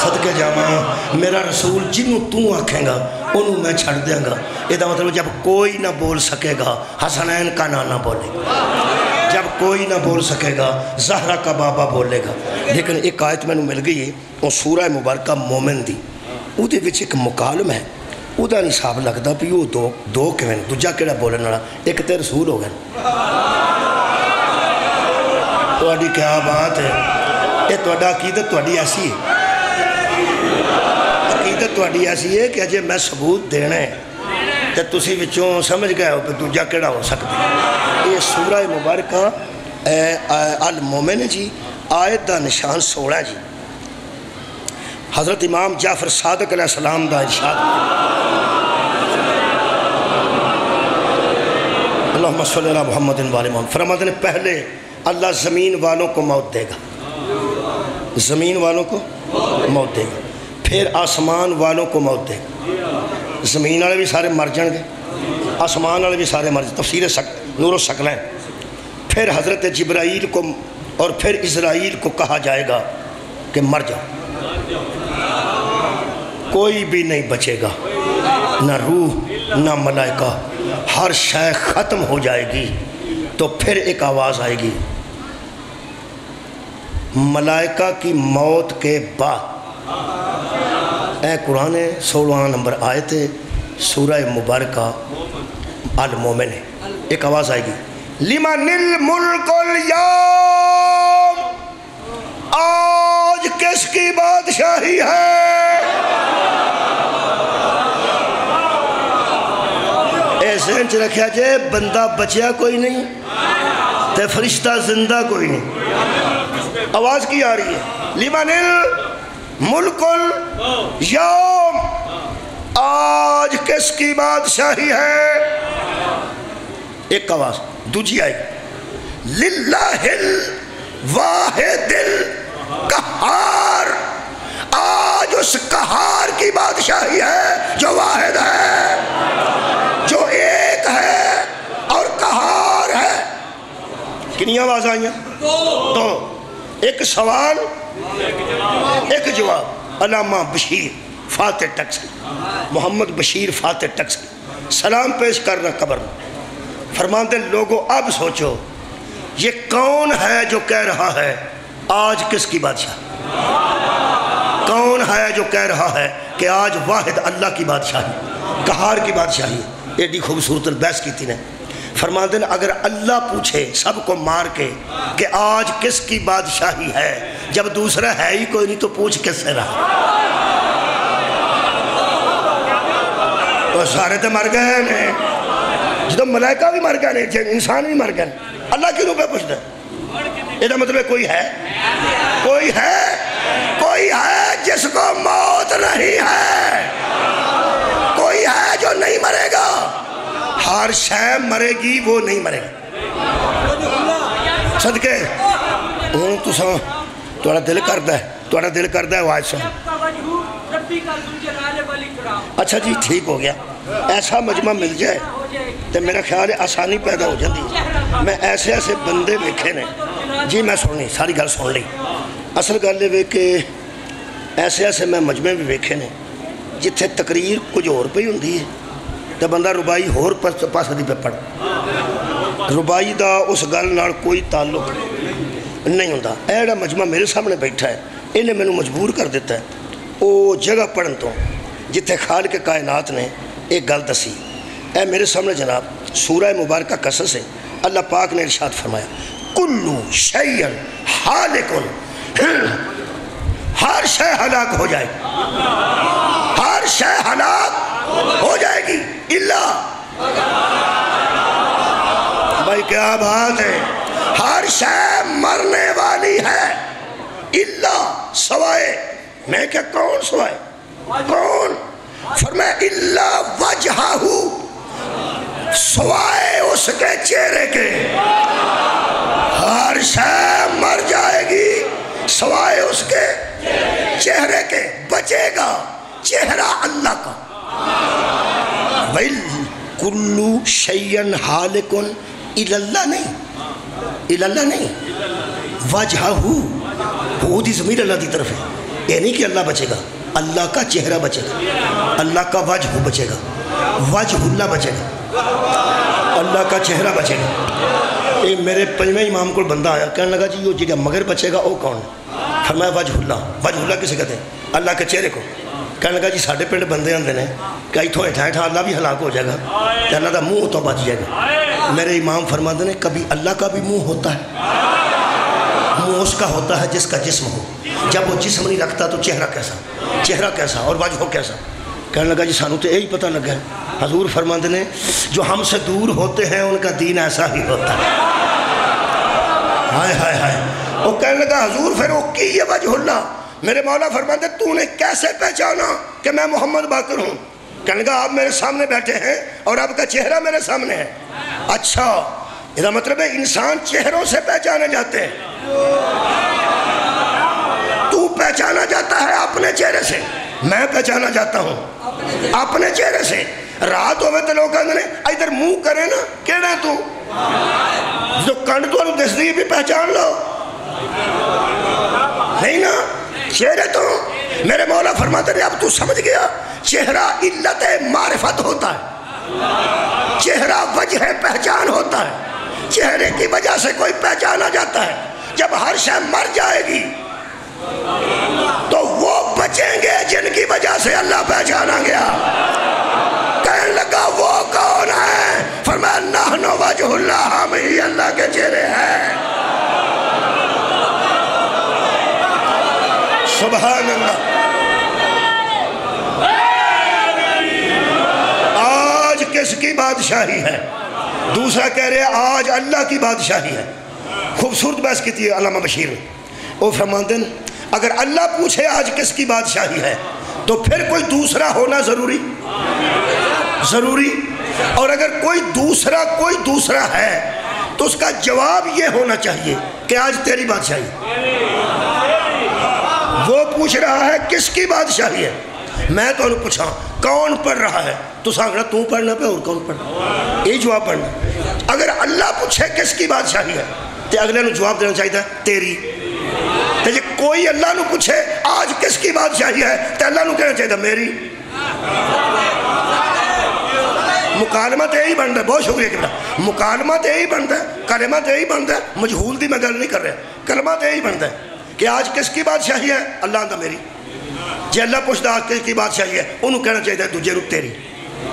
صدقے جامع میرا رسول جنہوں تو آکھیں گا انہوں میں چھڑ دیں گا۔ یہ مطلب جب کوئی نہ بول سکے گا حسنین کا نانا بولے گا، جب کوئی نہ بول سکے گا زہرہ کا بابا بولے گا۔ لیکن ایک آیت میں نے مل گئی ہے وہ سورہ مبارکہ مومن دی، وہ دے وچ ایک مکالم ہے، وہ دا نہیں صاحب لگتا بھی وہ دو کیویں دوجا کیڑا بولن والا، ایک تے رسول ہو گئے۔ تہاڈی کیا بات ہے، یہ تہاڈا عقیدت تہاڈی ایسی ہے، عقیدت تہاڈی ایسی ہے کہ اجے میں ثبوت دینا ہے تے تسی وچوں سمجھ گئے ہو کہ دوجا کیڑا ہو سکتا ہے۔ یہ سورہ مبارکہ المومن جی، آیت دا نشان 16 جی۔ حضرت امام جعفر صادق علیہ السلام دا ارشاد، اللہم صلی اللہ محمد وآل محمد، فرماتے ہیں پہلے اللہ زمین والوں کو موت دے گا، زمین والوں کو موت دے گا، پھر آسمان والوں کو موت دے گا۔ زمین والے بھی سارے مر جائیں گے، آسمان والے بھی سارے مر جائیں گے، تفسیر نور و ثقلین۔ پھر حضرت جبرائیل کو اور پھر اسرائیل کو کہا جائے گا کہ مر جاؤ، کوئی بھی نہیں بچے گا، نہ روح نہ ملائکہ، ہر شے ختم ہو جائے گی۔ تو پھر ایک آواز آئے گی، ملائکہ کی موت کے بعد، اے قرآن 16 نمبر آیت سورہ مبارکہ المومن ہے، ایک آواز آئے گی، لمن الملک اليوم، آج کس کی بادشاہی ہے؟ ایسے انچ رکھیا جائے بندہ بچیا کوئی نہیں تے فرشتہ زندہ کوئی نہیں۔ آواز کی آ رہی ہے، لمن الملک اليوم، آج کس کی بادشاہی ہے؟ ایک آواز دوجی آئے گی، للہ الواحد القہار، آج اس قہار کی بادشاہی ہے جو واحد ہے، جو ایک ہے اور قہار ہے۔ کنی آواز آئیں؟ دو۔ ایک سوال ایک جواب. علامہ بشیر فاتح ٹکس محمد بشیر فاتح ٹکس سلام پیش کرنا قبر میں. فرماتے ہیں لوگوں اب سوچو یہ کون ہے جو کہہ رہا ہے آج کس کی بادشاہ؟ کون ہے جو کہہ رہا ہے کہ آج واحد اللہ کی بادشاہی قہار کی بادشاہی؟ ایڈی خوبصورت البحث کی تھی نے. فرماتے ہیں اگر اللہ پوچھے سب کو مار کے کہ آج کس کی بادشاہی ہے جب دوسرا ہے ہی کوئی نہیں تو پوچھ کس سے رہا؟ تو سارے تو مر گئے ہیں جدو ملائکہ بھی مر گئے ہیں انسان بھی مر گئے. اللہ کی روپے پوچھتا ہے یہ مطلب کوئی ہے جس کو موت نہیں ہے, کوئی ہے جو نہیں مرے گا. ہر شے مرے گی وہ نہیں مرے گا. صدقے ہوں تھوڑا دل کرتا ہے آواز سن. اچھا جی ٹھیک ہو گیا. ایسا مجمع مل جائے تو میرا خیال ہے آسانی پیدا ہو جاتی. میں ایسے بندے ویکھے نے جی میں سننی ساری گل سن لی. اصل گل یہ کہ ایسے میں مجمع بھی ویکھے نے جتھے تقریر کچھ اور پہ ہوندی ہے تو بندہ ربائی ہور پاس دی پہ پڑھ. ربائی دا اس گل نال کوئی تعلق نہیں ہوتا. ایڑا مجمع میرے سامنے بیٹھا ہے انہیں میں مجبور کر دیتا ہے او جگہ پڑھن تو جتھے خالق کائنات نے ایک گل دسی. اے میرے سامنے جناب سورہ مبارکہ قصص ہے. اللہ پاک نے ارشاد فرمایا کلو شیئن حالکن, ہر شے ہلاک ہو جائے گی, ہر شے ہلاک ہو جائے گی اللہ. بھائی کیا بات ہے, ہر شے مرنے والی ہے اللہ سوائے میں کیا کون سوائے کون؟ فرمایا اللہ وجہہ سوائے اس کے چہرے کے. ہر شے مر جائے گی سوائے اس کے چہرے کے. بچے گا چہرہ اللہ کا. کلو شیئن حالکن اللہ نہیں وجہہ وہ دی ضمیر اللہ دی طرف ہے. یہ نہیں کہ اللہ بچے گا, اللہ کا چہرہ بچے گا, اللہ کا وجہ بچے گا, وجہ اللہ بچے گا, اللہ کا چہرہ بچے گا. یہ میرے پنجویں امام کو بندہ آیا کہنے لگا جی وہ جگہ مگر بچے گا وہ کون ہے؟ فرمایا وجہ اللہ کسے کہتے ہیں؟ اللہ کے چہرے کو. کہنے لگا جی ساڑھے پنڈ بندے آندے نے کہ اتھوں ہیٹھا اللہ بھی ہلاک ہو جائے گا کہ اللہ دا منہ تو بچ جائے گا. میرے امام فرماتے ہیں کبھی اللہ کا بھی منہ ہوتا ہے, منہ اس کا ہوتا ہے جس کا جسم ہو. جب وہ جسم نہیں رکھتا تو چہرہ کیسا اور وجہ کیسا؟ کہنے لگا جی سانو تو یہی پتہ لگا ہے. حضور فرماتے ہیں جو ہم سے دور ہوتے ہیں ان کا دین ایسا ہی ہوتا ہے. ہائے ہائے ہائے. وہ کہنے لگا حضور پھر وہ کی یہ وجہ اللہ؟ میرے مولا فرماتے ہیں تو نے کیسے پہچانا کہ میں محمد باقر ہوں؟ کہنے لگا آپ میرے سامنے بیٹھے ہیں اور آپ کا چہرہ میرے سامنے ہے. اچھا یہ مطلب ہے انسان چہروں سے پہچانے جاتے ہیں. تو پہچانا جاتا ہے اپنے چہرے سے, میں پہچانا جاتا ہوں اپنے چہرے سے. رات ہوئے تو لوگ کہتے ہیں ادھر منہ کرے نا کہنا تو جو کنڈ تو دس دی بھی پہچان لو نہیں نا چہرے تو. میرے مولا فرماتے ہیں اب تو سمجھ گیا چہرہ علت معرفت ہوتا ہے, چہرہ وجہ پہچان ہوتا ہے. چہرے کی وجہ سے کوئی پہچانا جاتا ہے. جب ہر شے مر جائے گی تو وہ بچیں گے جن کی وجہ سے اللہ پہچانا گیا. کہنے لگا وہ کون ہے؟ فرمایا نحن وجہ اللہ, ہم ہی اللہ کے چہرے ہیں. سبحان اللہ. آج کس کی بادشاہی ہے؟ دوسرا کہہ رہے ہیں آج اللہ کی بادشاہی ہے. خوبصورت بحث کی تھی علامہ بشیر نے. وہ فرماتے ہیں اگر اللہ پوچھے آج کس کی بادشاہی ہے تو پھر کوئی دوسرا ہونا ضروری, اور اگر کوئی دوسرا ہے تو اس کا جواب یہ ہونا چاہیے کہ آج تیری بادشاہی. وہ پوچھ رہا ہے کس کی بادشاہی ہے, میں تو انہوں پوچھا کون پڑھ رہا ہے تو سانگنا تو پڑھنا پہ اور کون پڑھنا, یہ جواب پڑھنا. اگر اللہ پوچھے کس کی بادشاہی ہے تو اگلے نے جواب دینا چاہیے تیری. تو جی کوئی اللہ نو پوچھے آج کس کی بادشاہی ہے تو اللہ نو کہنا چاہیے میری. مکالمہ تو یہی بنتا ہے. بہت شکریہ کہ مکالمہ تو یہی بنتا ہے, کلمہ تو یہی بنتا ہے. مجہول دی میں گل نہیں کر رہا, کلمہ تو یہی بنتا ہے کہ آج کس کی بادشاہی ہے, اللہ آندا میری. جی اللہ پوچھتا آج کس کی بادشاہی ہے انہوں کہنا چاہیے دوجے نو تیری.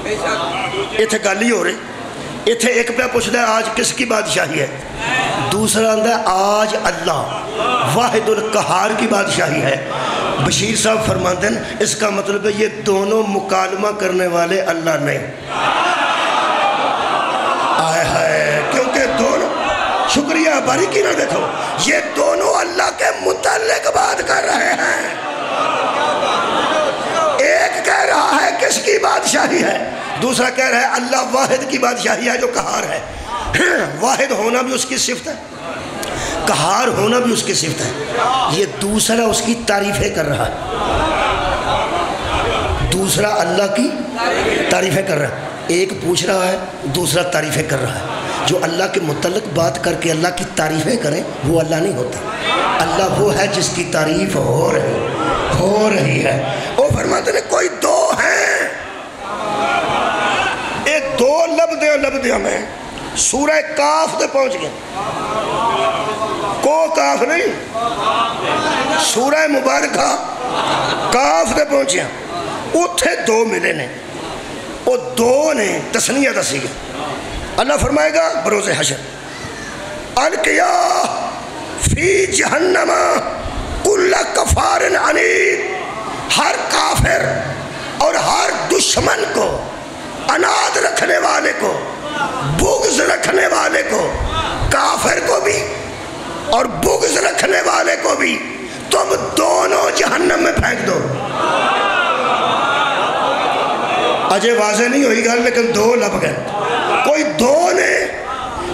اتنے گل ہی ہو رہی. اتنے ایک پہ پوچھتا ہے آج کس کی بادشاہی ہے, دوسرا آندا ہے آج اللہ واحد القہار کی بادشاہی ہے. بشیر صاحب فرماتے ہیں اس کا مطلب ہے یہ دونوں مکالمہ کرنے والے اللہ نہیں. آئے ہائے, کیونکہ دونوں, شکریہ باریکی نہ دیکھو, یہ دونوں اللہ کے متعلق بات کر رہے ہیں. ایک کہہ رہا ہے کس کی بادشاہی ہے, دوسرا کہہ رہا ہے اللہ واحد کی بادشاہی ہے جو قہار ہے. واحد ہونا بھی اس کی صفت ہے, قہار ہونا بھی اس کی صفت ہے. یہ دوسرا اس کی تعریفیں کر رہا ہے, دوسرا اللہ کی تعریفیں کر رہا ہے. ایک پوچھ رہا ہے, دوسرا تعریفیں کر رہا ہے. جو اللہ کے متعلق بات کر کے اللہ کی تعریفیں کریں وہ اللہ نہیں ہوتا. اللہ وہ ہے جس کی تعریف ہو رہی ہے. وہ فرماتے ہیں کوئی دو ہیں, ایک دو لبدے ہمیں سورہ کاف دے پہنچ گئے. کو کاف نہیں, سورہ مبارکہ کاف دے پہنچے ہیں. اتھے دو ملے نے, وہ دو نے تسنیہ دسی گئے. اللہ فرمائے گا بروز حشر القیا فی جہنم کل کفار عنید, ہر کافر اور ہر دشمن کو, اناد رکھنے والے کو, بغض رکھنے والے کو, کافر کو بھی اور بغض رکھنے والے کو بھی تم دونوں جہنم میں پھینک دو. اجے واضح نہیں ہوئی گا لیکن دو لب گئے. کوئی دو نے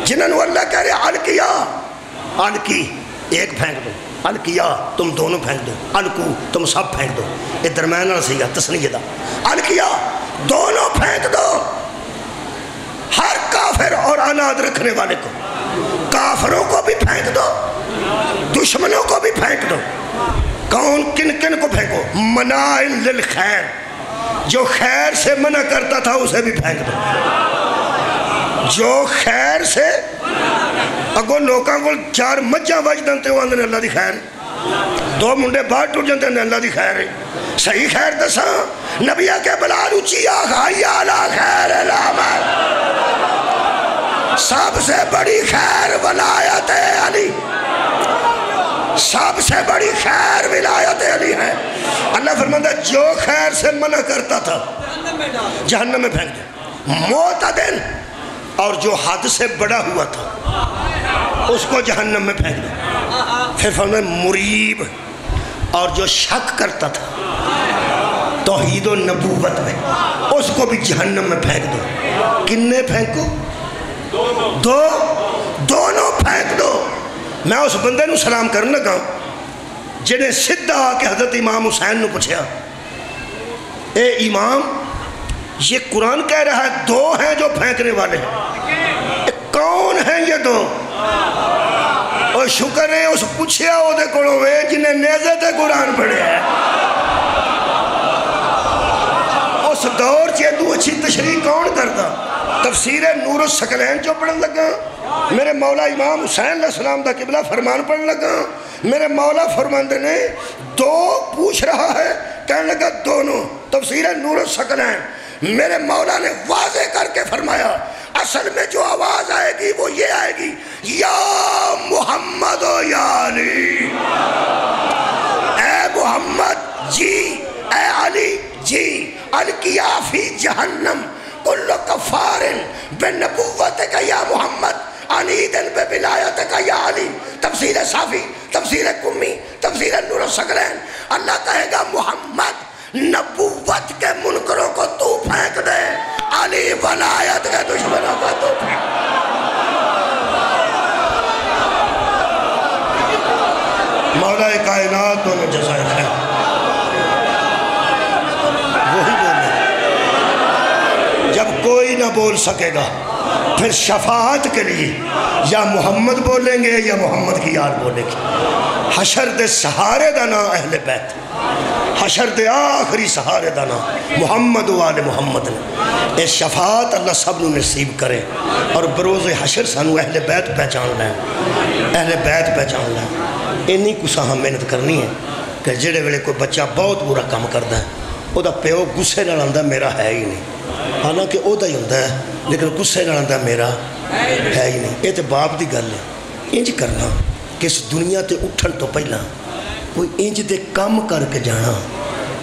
جنہوں اللہ کہہ رہے الکیا, الکی ایک پھینک دو, الکیا تم دونوں پھینک دو, الکو تم سب پھینک دو. یہ درمیان نہ سیگا تسنیہ دا. الکیا دونوں پھینک دو, ہر کافر اور اناد رکھنے والے کو, کافروں کو بھی پھینک دو, دشمنوں کو بھی پھینک دو. کون کن کن کو پھینکو, منائل للخیر, جو خیر سے منع کرتا تھا اسے بھی پھینک دو. جو خیر سے اگو لوکاں کو چار مجھاں بج دنتے ہو اندر اللہ دی خیر, دو منڈے باہر ٹوٹ جانتے ہیں اللہ دی خیر ہے. صحیح خیر دسا نبیہ کے بلال اچھی آخائی آلہ خیر العمل, سب سے بڑی خیر ولایت علی, سب سے بڑی خیر ولایت علی ہے. اللہ فرماتا ہے جو خیر سے منع کرتا تھا جہنم میں پھینک دے. معتدل اور جو حد سے بڑا ہوا تھا اس کو جہنم میں پھینک دو. پھر فرماتا ہے مریب اور جو شک کرتا تھا توحید و نبوت میں اس کو بھی جہنم میں پھینک دو. کنے پھینکو, دونوں پھینک دو. میں اس بندے نو سلام کرنے لگا جنہیں سدھا آ کے حضرت امام حسین نو پوچھا, اے امام یہ قرآن کہہ رہا ہے دو ہیں جو پھینکنے والے ہیں, کون ہیں یہ دو؟ اور شکر ہے اس پوچھیا ہو دے کڑو ہوئے جنہیں نیزے تے قرآن پڑھے ہیں. اس دور چیئے دو اچھی تشریح کون کرتا؟ تفسیر نور الثقلین جو پڑھن لگا, میرے مولا امام حسین علیہ السلام دا قبلہ فرمان پڑھن لگا. میرے مولا فرماندے نے دو پوچھ رہا ہے, کہنے لگا دونوں. تفسیر نور الثقلین میرے مولا نے واضح کر کے فرمایا اصل میں جو آواز آئے گی وہ یہ آئے گی, یا محمد و یا علی, اے محمد جی, اے علی جی. الکیا فی جہنم کل کفار بنبوتک یا محمد عنیدن بولایتک یا علی. تفسیر صافی, تفسیر کمی, تفسیر نور الثقلین. اللہ کہے گا محمد نبوت کے منکروں کو تو پھینک دے, علی ولایت کے دشمنوں کو تو پھینک. مولا کائنات دونوں جزائے خیر وہی بولے. جب کوئی نہ بول سکے گا پھر شفاعت کے لیے یا محمد بولیں گے یا محمد کی یاد بولیں گے. حشر دے سہارے دا نام اہل بیت، حشر دے آخری سہارے دا نام محمد و آل محمد نے. اے شفاعت اللہ سب نو نصیب کرے اور بروز حشر سانو اہل بیت پہچان لیں، اہل بیت پہچان لیں. اینی کسا ہم محنت کرنی ہے کہ جڑے ویلے کوئی بچہ بہت برا کام کرتا ہے او دا پیو غصے نال آندا میرا ہے ہی نہیں، حالانکہ او دا ہی ہوندا ہے لیکن غصے نال آندا میرا ہے ہی نہیں. یہ تو باپ دی گل ہے. انج کرنا کہ اس دنیا تے اٹھن تو پہلا کوئی انج دے کام کر کے جانا،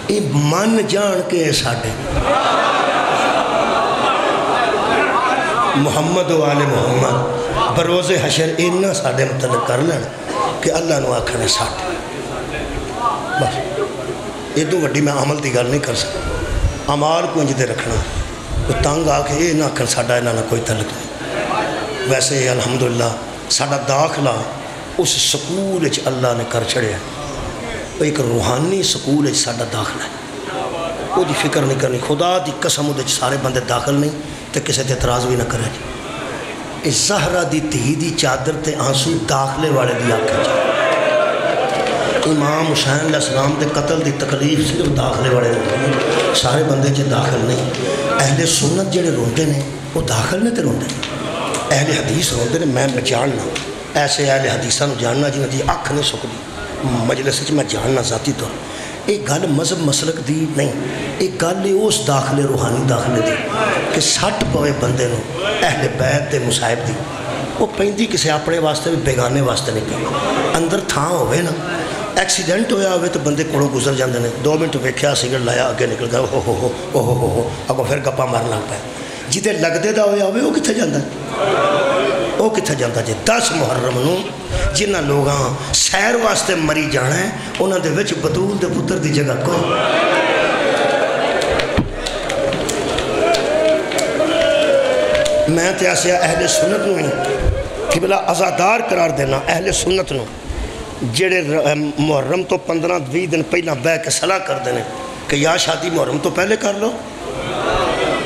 یہ من جان کے ساڈے محمد و آل محمد بروز حشر اینا ساڈے متعلق کر لین کہ اللہ نو آکھنے ساڈے. بس ادو وڈی میں عمل دی گل نہیں کر سکتا. عمال کو انج دے رکھنا تو تنگ آ کے یہ نہ آکھن ساڈا انہاں نال کوئی تعلق نہیں. ویسے الحمدللہ ساڈا داخلہ اس سکول وچ اللہ نے کر چھڑیا، ایک روحانی سکول وچ ساڈا داخلہ ہے. وہ دی فکر نہیں کرنی. خدا دی قسم وہ سارے بندے داخل نہیں تو کسی تے اعتراض بھی نہ کرے. اس زہرا دی دھی دی چادر تے آنسو داخلے والے دی آنکھیں جائے. امام حسین علیہ السلام دے قتل دی تکلیف صرف داخلے والے نہیں، سارے بندے چ داخل نہیں. اہل سنت جڑے روندے نے وہ داخل نے تے روندے نے. اہل حدیث روندے نے. میں جاننا ایسے اہل حدیثاں نو جاننا جنہاں دی اکھ نہیں سکدی مجلس وچ میں جاننا ذاتی طور. ایک گل مذہب مسلک دی نہیں، ایک گل ہے اس داخلے روحانی داخلے دی کہ سٹ پوے بندے نو اہل بیت دے مصاحب دی. وہ پیندی کسی اپنے واسطے بھی بیگانے واسطے نہیں پی. اندر تھان ہوئے نا، ایکسیڈنٹ ہویا ہوئے تو بندے کوڑوں گزر جاندے نے. 2 منٹ ویکھیا سگریٹ لایا اگے نکل گیا ہو اگوں پھر گپا مارن لگ پیا. جدے لگدے دا ہویا ہوئے وہ کتنے جاندا وہ کتنے جاندا جی. 10 محرم نو جنہاں لوگاں سیر واسطے مری جانا ہے انہاں دے وچ بطول دے پتر دی جگہ کون؟ میں تے ایسے اہل سنت نو ہی کہ بلا ازادار قرار دینا اہل سنت نو جڑے محرم تو 15-20 دن پہلا بہ کے صلاح کر دینے کہ یا شادی محرم تو پہلے کر لو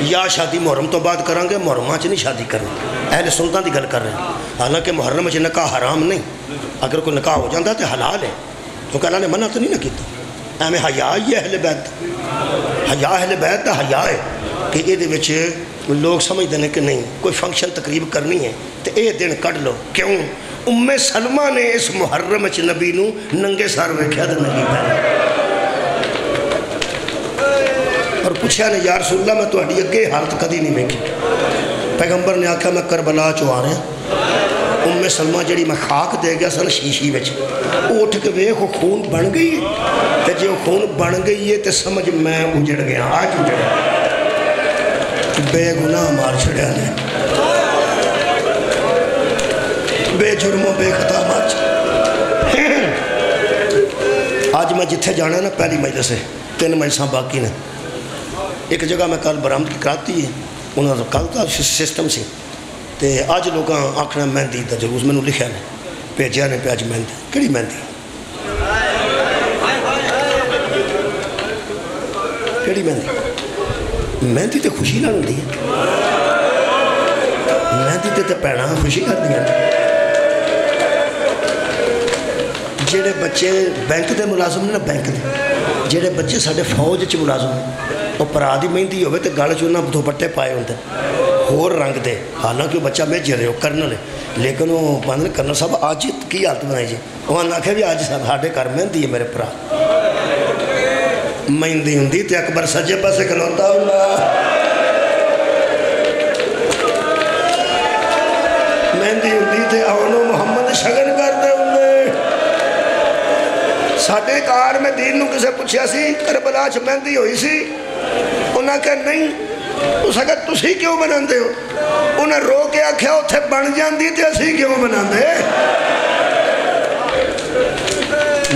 یا شادی محرم تو بعد کریں گے. محرمہ چ نہیں شادی کرنی. اہل سنتاں دی گل کر رہے ہیں. حالانکہ محرم چ نکاح حرام نہیں، اگر کوئی نکاح ہو جاتا تو حلال ہے کیونکہ اللہ نے منع تو نہیں نہ کیتا. ایویں حیا ہی اہل بیت، حیا اہل بیت دا حیا ہے کہ یہ وچ لوگ سمجھتے ہیں کہ نہیں کوئی فنکشن تقریب کرنی ہے تو یہ دن کڈ لو. کیوں؟ ام سلمہ نے اس محرم چ نبی نو ننگے سر ویکھیا تو ننگی پہنے اور پوچھا نے یا رسول اللہ میں تہاڈی اگے حالت کدی نہیں ویکھی. پیغمبر نے آکھا میں کربلا چوں آ رہا. ام سلمہ جڑی میں خاک دے گیا سن شیشی وچ اٹھ کے ویکھ وہ خون بن گئی ہے تے جے وہ خون بن گئی ہے تے سمجھ میں اجڑ گیا. آج اجڑ بے گناہ مار چھڑیا نے، بے جرم و بے خطا مار چھڑیا. آج میں جتھے جانا ہے نا پہلی مجلس ہے 3 مجلساں باقی نے. ایک جگہ میں کل برآمد کی کراتی ہے انہوں نے کل کا سسٹم سی تے اج لوگاں آکھنا مہندی دا جلوس میں نے لکھیا نے بھیجیا نے پہ اج مہندی. کہڑی مہندی؟ کہڑی مہندی؟ مہندی تے خوشی نال ہوندی ہے. مہندی تے پیڑاں خوشی کردیاں. جڑے بچے بینک دے ملازم نے نا بینک دے جڑے بچے ساڈے فوج چ ملازم نے وہ پرا دی مہندی ہوئے تو گل چ انہاں دوپٹے پائے ہوندے ہور رنگ دے. حالانکہ وہ بچہ میجر ہے وہ کرنل ہے لیکن وہ بند کرنل صاحب اج کی حالت بنائی جی. انہوں نے آخیا بھی اج ساڈے گھر مہندی ہے میرے پرا. مہندی ہوندی تے اکبر سجے پاسے کھلوتا ہوندا. مہندی ہوندی تے اونوں محمد شگن کردے ہوندے. ساڈے کار میں دین نو کسے پوچھیا سی کربلا چ مہندی ہوئی سی انہاں کہ نہیں. اس اگر تسی کیوں بناندے ہو؟ انہیں رو کے آکھیا اتھے بن جاندی تے اسی کیوں بناندے.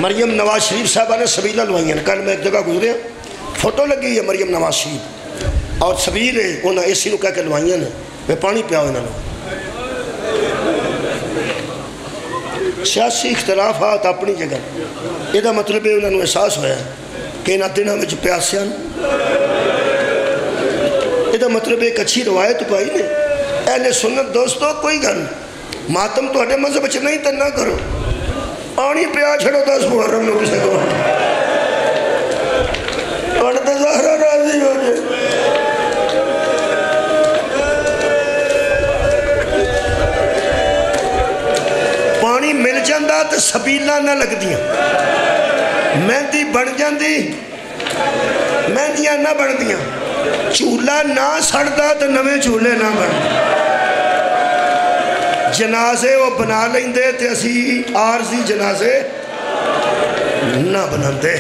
مریم نواز شریف صاحبہ نے سبیلہ لوائیں. کل میں ایک جگہ گزرے فوٹو لگی ہے مریم نواز شریف اور سبیل ہے انہیں اسی نو کہہ کے لوائیں نے وہ پانی پیاؤ انہوں نے. سیاسی اختلافات اپنی جگہ یہ مطلب ہے انہوں نے احساس ہویا کہ انہاں دنوں میں پیاسیاں یہ مطلب ایک اچھی روایت پائی نے. اے اہل سنت دوستو کوئی گل ماتم تواڈے مذہب وچ نہیں تے نہ کرو پانی پیا چھڑو 10 محرم نو کسے کو اور تے زہرا راضی ہو جائے پانی مل جاندہ تے سبیلاں نہ لگ دیاں مہندی بن جاندی مہندیاں نہ بن دیاں چولہا نہ سڑدا تے نویں چولہے نہ بن جنازے وہ بنا لیں دے تے اسی عارضی جنازے نہ بناندے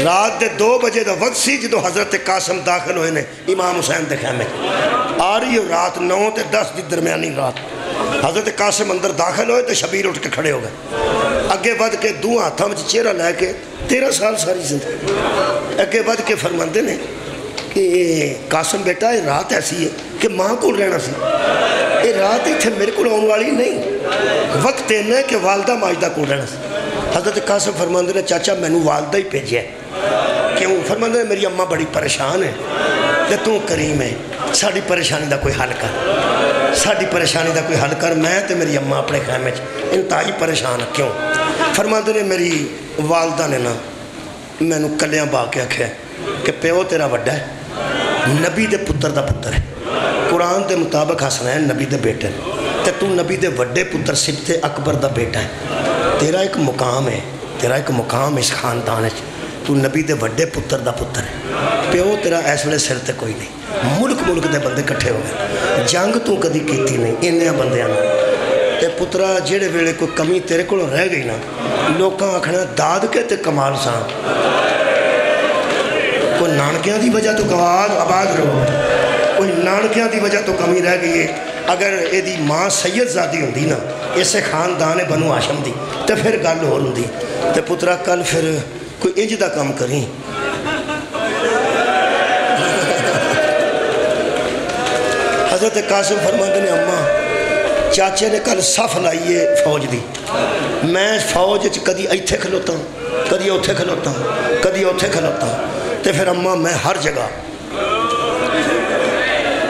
رات دے 2 بجے دا وقت سی جدو حضرت قاسم داخل ہوئے نے امام حسین دے خیمے آ رہی ہو رات 9 تے 10 دی درمیانی رات حضرت قاسم اندر داخل ہوئے تے شبیر اٹھ کے کھڑے ہو گئے اگے بد کے 2 ہاتھاں وچ چہرہ لے کے 13 سال ساری زندگی اگے بد کے فرماندے نے کہ قاسم بیٹا یہ رات ایسی ہے کہ ماں کو رہنا سی یہ رات ہی تھے میرے کو آن والی نہیں وقت دینا ہے کہ والدہ ماجدہ کو رہنا سی حضرت قاسم فرماندے نے چاچا میں نے والدہ ہی بھیجیا ہے کیوں فرماندے نے میری اماں بڑی پریشان ہے کہ تو کریم ہے ساڑی پریشانی دا کوئی حل کر ساڑی پریشانی دا کوئی حل کر میں تے میری اماں اپنے خیمے انتہائی پریشان ہے کیوں فرماندے نے میری والدہ نے نا میں نے کلیاں با کے آکھے کہ پیو تیرا وڈا ہے نبی دے پتر دا پتر ہے قرآن دے مطابق حسنین نبی دے بیٹے تے تو نبی دے وڈے پتر سبت اکبر دا بیٹا ہے تیرا ایک مقام ہے تیرا ایک مقام اس خاندان ہے تو نبی دے وڈے پتر دا پتر ہے پیو تیرا ایس ویلے سر تے کوئی نہیں ملک دے بندے کٹھے ہو گئے جنگ تو کدی کیتی نہیں انہاں بندیاں تے پترا جیڑے ویلے کوئی کمی تیرے کو رہ گئی نا لوکاں آکھنا داد کے تے کمال سان کوئی نانکیاں دی وجہ تو آباد رہو کوئی نانکیاں دی وجہ تو کمی رہ گئی ہے اگر یہ دی ماں سید زادی ہوندی نا اسے خاندان بنو ہاشم دی تے پھر گل ہو ہوندی تے پترا کل پھر کوئی انج دا کام کریں حضرت قاسم فرماندے نے اماں چاچے نے کل صف لائیے فوج دی میں فوج کدی ایتھے کھلوتا ہوں کدی اوتھے کھلوتا ہوں کدی اوتھے کھلوتا ہوں تے پھر اماں میں ہر جگہ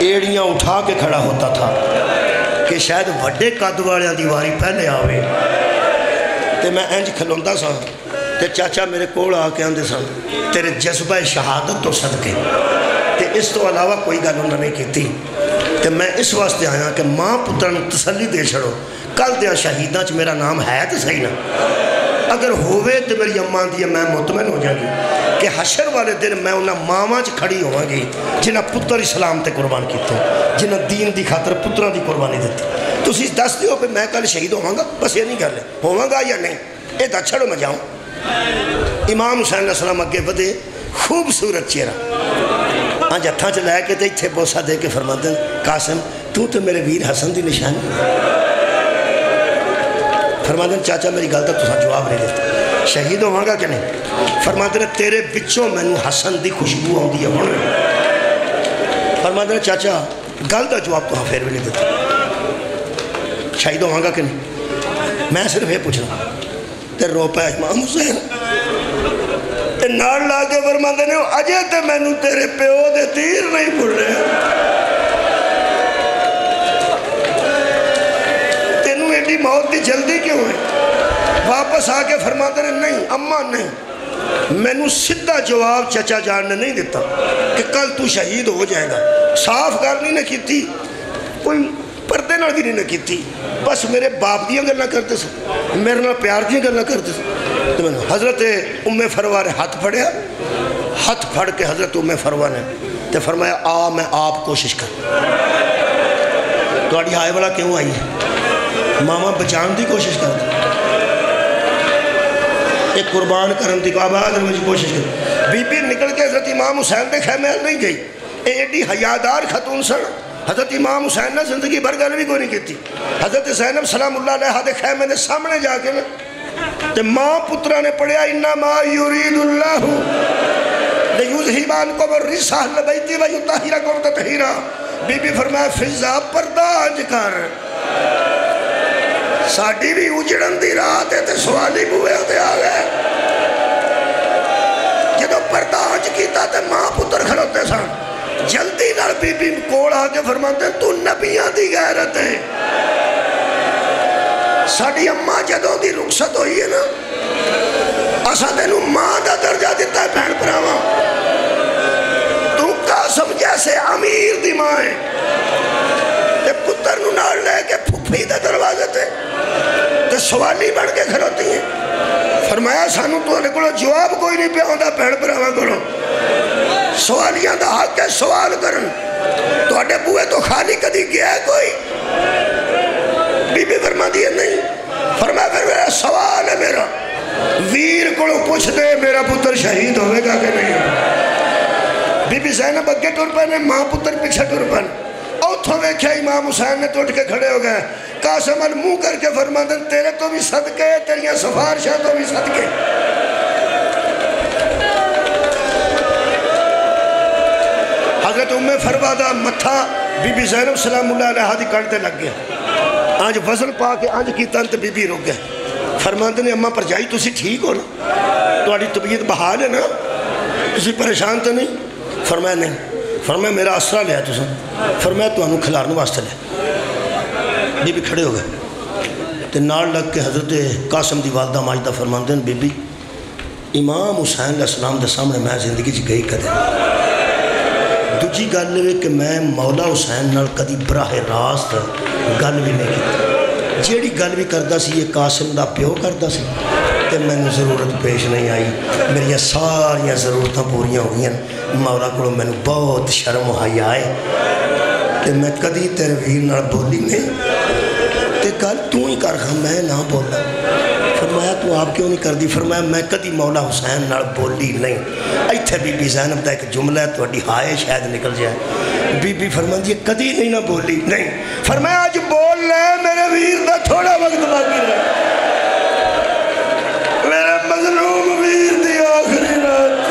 ایڑیاں اٹھا کے کھڑا ہوتا تھا کہ شاید وڈے قد والیاں دیواری پہلے آوے تے میں انج کھلوندا سا تے چاچا میرے کول آ کے آندے سن تیرے جذبہ شہادت تو صدقے تے اس تو علاوہ کوئی گل انہوں نے کیتی تے میں اس واسطے آیا کہ ماں پترن تسلی دے چھڑو کل دیا شہیداں چ میرا نام ہے تو صحیح نا اگر ہوئے تو میری اماں دی میں مطمئن ہو جائیں گی کہ حشر والے دن میں انہاں ماواں چ کھڑی ہوں گی جنہاں پتر اسلام تے قربان کیتے جنہاں دین دی خاطر پتران دی قربانی دیتی تو اسی دس دیو پہ میں کل شہید ہوں گا بس یہ نہیں کر لے ہوں گا یا نہیں اے دا چھڑو میں جاؤں امام حسین علیہ السلام اگے بدے خوبصورت چہرہ آج ہتھاں چ لے کے تے ایتھے بوسہ دے کے فرماندے قاسم تو میرے ویر حسن دی نشانی فرماندے چاچا میری گل دا تساں جواب نہیں دیتا شہید ہوں گا کہ نہیں فرماندے تیرے بچوں میں نے حسن دی خوشبو ہوندی ہے ہن فرماندے چاچا گل دا جواب تو پھر بھی نہیں دیتا شہید ہوں گا کہ نہیں میں صرف یہ پوچھنا تے رو پہ امام حسین تے نال لا کے فرماندے نے اجے تے مینوں تیرے پیو دے تیر نہیں بھول رہے تینوں ایڈی موت دی جلدی کیوں ہے واپس آ کے فرماتے نے نہیں اماں نہیں مینوں سدھا جواب چچا جان نے نہیں دیتا کہ کل تو شہید ہو جائے گا صاف گل نہیں کیتی کوئی پردے نال بھی نہیں کیتی بس میرے باپ دیاں گلاں کرتے سے میرے نال پیار دیاں گلاں کرتے سے تو میں حضرت ام فروہ نے ہاتھ پھڑیا ہاتھ پھڑ کے حضرت ام فروہ نے تے فرمایا آ میں آپ کوشش کر تو آڑی آئے والا کیوں آئی ہے ماما بچان دی کوشش کر دی ایک قربان کرن دی آباد رہنے کی کوشش کر بی بی نکل کے حضرت امام حسین دے خیمے نہیں گئی ایڈی حیادار خاتون سن حضرت امام حسین نے زندگی بھر گل بھی کوئی نہیں کیتی حضرت زینب سلام اللہ علیہ دے خیمے نے سامنے جا کے تے ماں پترہ نے پڑھیا انما یرید اللہ لیذہبانکم الرجس اہل بیتی ویطہرکم تطہیرا بی بی فرمایا فضا پرداج کر ساڑی بھی اجڑن دی رات ہے تے سوالی بوئے ہوتے آگئے جدو پرداج کیتا تے ماں پتر کھلوتے سن جلدی نال بی بی کول آ کے فرماتے ہیں تو نبیاں دی غیرت ہے. ساڑی اماں جدوں دی رخصت ہوئی ہے نا اسا تینو ماں دا درجہ دیتا ہے بہن پراواں. تو قاسم جیسے امیر دی ماں ہے تے پتر نو نال لے کے پھپھی دے دروازے تے سوالی بن کے کھڑوتی ہیں. فرمایا سانو تو نے کولو جواب کوئی نہیں پیا ہوندا بہن پراواں کولو. سوالیاں دا حق ہے سوال کرن. تواڈے بوئے تو خالی کدی گیا ہے کوئی؟ بی بی فرما دی ہے نہیں. فرمایا پھر میرا سوال ہے میرا ویر کولو پوچھ دے میرا پتر شہید ہوئے گا کہ نہیں؟ بی بی زینب اگے ٹر پے نے ماں پتر پیچھے ٹر پے. اوتھوں ویکھیا امام حسین نے ٹوٹ کے کھڑے ہو گئے. قاسم منہ کر کے فرما دیں تیرے تو بھی صدقے تیریاں سفارشاں تو بھی صدقے. حضرت ام فروہ دا متھا بی بی زینب سلام اللہ علیہ دی کڑتے لگ گیا. آج وزن پا کے آج کی تن تے بی بی رک گئے. فرماندے نے اماں پر جائی تسی ٹھیک ہو نا تو آڑی طبیعت بحال ہے نا تسی پریشان تو نہیں؟ فرمایا نہیں. فرمایا میرا اسرہ لیا تسا. فرمایا تو انہوں کھلارنے واسطے لیا. بی بی کھڑے ہو گئے تے نال لگ کے حضرت قاسم دی والدہ ماجدہ فرماندے ہیں بی بی امام حسین علیہ السلام دے سامنے میں زندگی چ گئی کدے. دوجی گل ہے کہ میں مولا حسین نال کدی براہ راست گل بھی نہیں کی. جیڑی گل بھی کردا سی یہ قاسم دا پیو کردا سی تے مینوں ضرورت پیش نہیں آئی. میری ساریاں ضرورتاں پوریاں ہو گئیں. مولا کو مینوں بہت شرم و حیا ہے تے میں کدی تیرے ویر نال بولی نہیں تے کل تو ہی کر خواہ میں نہ بولا. فرمایا تو آپ کیوں نہیں کر دی؟ فرمایا میں کدی مولا حسین نال بولی نہیں. ایتھے بی بی زینب دا ایک جملہ ہے تو اڈی ہائے شاید نکل جائے. بی بی فرمان دی کدی نہیں نہ بولی نہیں. فرمایا آج بول لے میرے ویر دا تھوڑا وقت باقی رہا. میرے مظلوم ویر دی آخری رات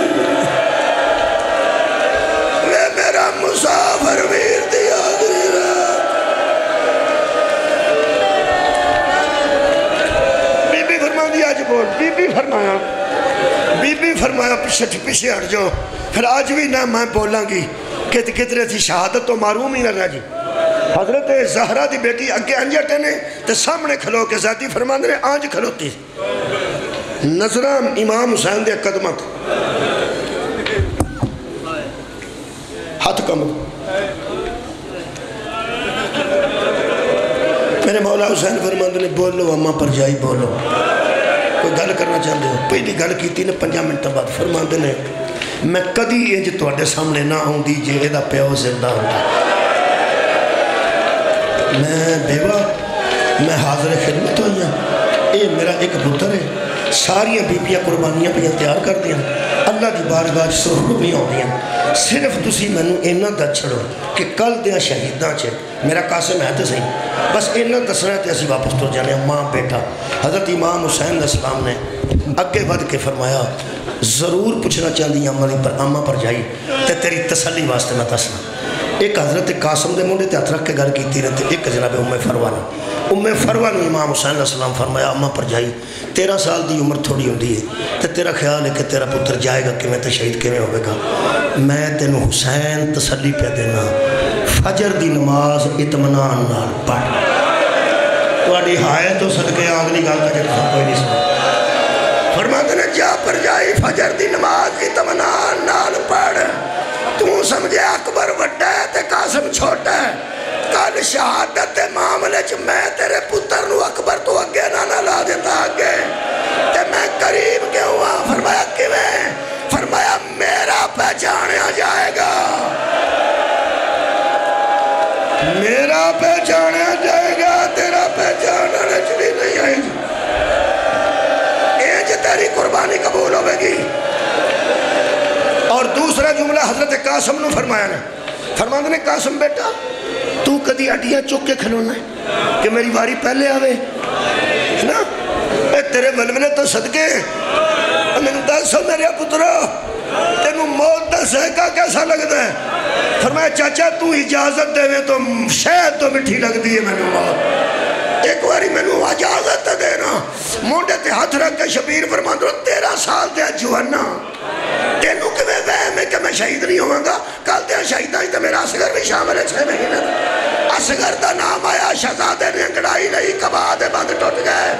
میرا مسافر ویر دی آخری رات. بی بی فرمان دی آج بول. بی بی فرمایا پیچھے ہٹ جاؤ. پھر آج بھی نہ میں بولاں گی کہ کتنے تھی شہادت تو معروم ہی نہ رہ جی. حضرت زہرہ دی بیٹی اگے انجٹے نے تے سامنے کھلو کے ذاتی فرمان نے آنج کھلوتی نظران امام حسین دے قدمت ہاتھ کم. میرے مولا حسین فرمان نے بولو اماں پر جائی بولو کوئی گل کرنا چاہتے ہو. پہلی گل کی نے 5 منٹ بعد فرمان نے میں کدی انج تواڈے سامنے نہ ہوں دی جے دا پیو زندہ ہوتا. میں بیوہ میں حاضر خدمت ہوئی ہوں. اے میرا ایک پتر ہے. ساریاں بیبیاں قربانیاں پہ تیار کر دیا اللہ دی بارگاہ سرور بھی ہو دیا. صرف تسی مینوں اینا دا چھڑو کہ کل دیا شہیداں چھے میرا قاسم ہے تو صحیح بس اینا دسنا تے اسی واپس تو جانے ماں بیٹا. حضرت امام حسین علیہ السلام نے اگے بڑھ کے فرمایا ضرور پوچھنا چاہتی اماں پر جائی تے تیری تسلی واسطے میں دسنا. ایک حضرت قاسم دے منڈے تے ہاتھ رکھ کے گل کیتی رہتے. ایک جناب ام فروہ نے امام حسین علیہ السلام فرمایا اماں پر جائی 13 سال دی عمر تھوڑی ہوندی ہے تے تیرا خیال ہے کہ تیرا پتر جائے گا کہ میں تے شہید کیویں ہوئے گا. میں تینوں حسین تسلی پہ دینا فجر دی نماز اطمینان نال پڑھ. تواڈی ہائے تو صدقے اگلی گل تے کوئی نہیں سنا. فرماتے نے جا پر جائی فجر دی نماز اطمینان نال پڑھ. تو سمجھے اکبر وڈا ہے تے قاسم چھوٹا ہے. کل شہادت معاملے چ میں تیرے پتر نو اکبر تو اگے نہ لا دیتا اگے تے میں قریب کیوں ہاں. فرمایا کیویں؟ فرمایا میرا پہچانیا جائے گا میرا پہچانیا جائے گا تیرا پہچاننے چ بھی نہیں آئے گی. انج تیری قربانی قبول ہوے گی. اور دوسرا جملہ حضرت قاسم نو فرمایا نے فرماندے نے قاسم بیٹا تو کدی اڈیاں چک کے کھلونا ہے کہ میری باری پہلے آوے نا. اے تیرے ولولے تو صدقے میں دسو میرے پترا تینوں موت دا سہکا کیسا لگتا ہے؟ فرمایا چاچا تو اجازت دے تو شاید تو مٹھی لگ دی ہے میں نے موت. ایک باری میں نے اجازت دینا. مونڈے تے ہاتھ رکھ کے شبیر فرمان دو 13 سال دے جوانا تینوں کہ میں وہم ہے کہ میں میں شہید نہیں ہوں گا کل دیا شہیدہ تو میرا اصغر بھی شامل ہے 6 مہینے اصغر دا نام آیا شہزادے نے انگڑائی لئی کبادے بند ٹوٹ گئے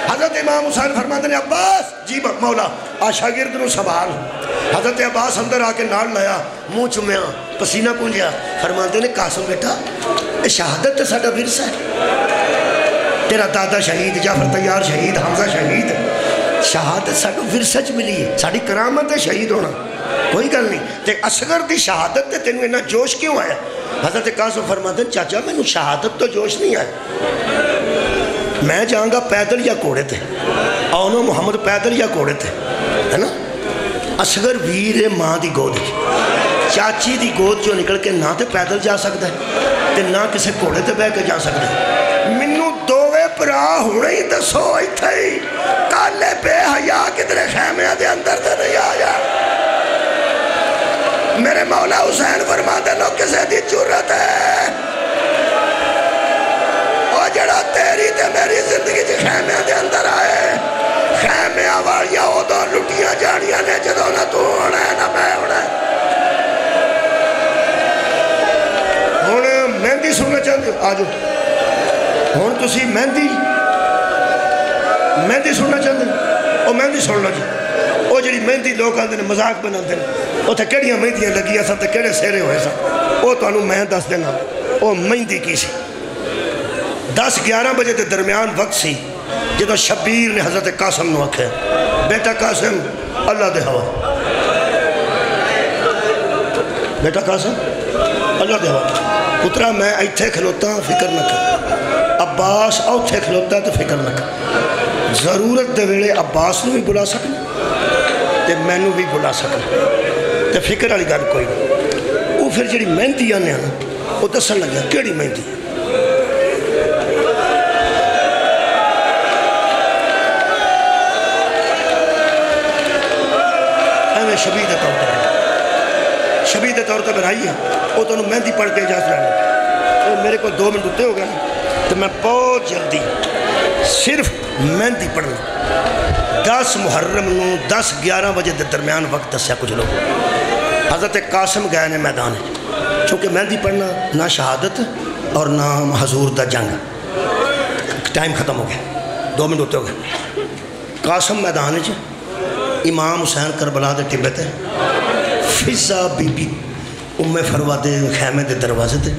حضرت امام حسین فرماتے ہیں عباس جی مولا شاگرد نو سوال حضرت عباس اندر آ کے نال لایا منہ چومیا پسینہ پونجیا فرماتے ہیں قاسم بیٹا شہادت تے ساڈا ورثہ ہے تیرا دادا شہید جعفر طیار شہید حمزہ شہید شہادت ساڈو ورثہ چ ملی ہے ساڈی کرامت ہے شہید ہونا کوئی گل نہیں تے اصغر دی شہادت تے تینوں اتنا جوش کیوں آیا حضرت قاسم فرماتے ہیں چاچا مینوں شہادت تو جوش نہیں آیا میں جاؤں گا پیدل یا کوڑے تھے آنو محمد پیدل یا کوڑے تھے ہے نا اصغر ویر ماں دی گود چاچی دی گود جو نکل کے نہ تے پیدل جا سکتا ہے تے نہ کسے کوڑے تے بہ کے جا سکتا ہے منو دووے پرا ہونے ہی دسو ایتھے ہی کالے بے حیا کدھرے خیمیاں دے اندر تے نہیں آیا میرے مولا حسین فرماتے لوگ کسے دی جرت ہے اور جڑا تیری تے میری زندگی جی خیمیاں دے اندر آئے خیمیاں والیاں ادھوں لٹیاں جانیاں نے جدوں نہ تو ہونا ہے نہ میں ہونا ہے ہون مہندی سننا چاہتے ہو آجو ہون تسی مہندی سننا چاہتے ہو او مہندی سن لو جی او جڑی مہندی لوگ آندے نے مذاق بناندے نے او تھے کیڑیاں مہندیاں لگیاں سن تے کیڑے سیرے ہوئے سن او تو انہوں میں دس دینا او مہندی کی سی 10-11 بجے دے درمیان وقت سی جدو شبیر نے حضرت قاسم نو آکھے بیٹا قاسم اللہ دے ہوا بیٹا قاسم اللہ دے ہوا پترا میں ایتھے کھلوتا فکر نہ کر عباس اوتھے کھلوتا تو فکر نہ کر ضرورت دے ویلے عباس نو بھی بلا سکنا تے میں نو بھی بلا سکنا تے فکر والی گل کوئی نہیں وہ پھر جڑی مہندی آنے نا وہ دسن لگیا کیڑی مہندی شبید طور پر برائی ہے وہ تو انہوں مہندی پڑھ کے اجازت رہنے وہ میرے کو 2 منٹ ہوتے ہو گئے تو میں بہت جلدی صرف مہندی پڑھنا 10 محرم نو 10-11 بجے درمیان وقت دسیا کچھ لوگ حضرت قاسم گئے نے میدان چونکہ مہندی پڑھنا نہ شہادت اور نہ حضور دا جنگ ٹائم ختم ہو گیا 2 منٹ ہوتے ہو گئے قاسم میدان امام حسین کربلا دے ٹبے تے فضا بی بی ام فروا دے خیمے دے دروازے تے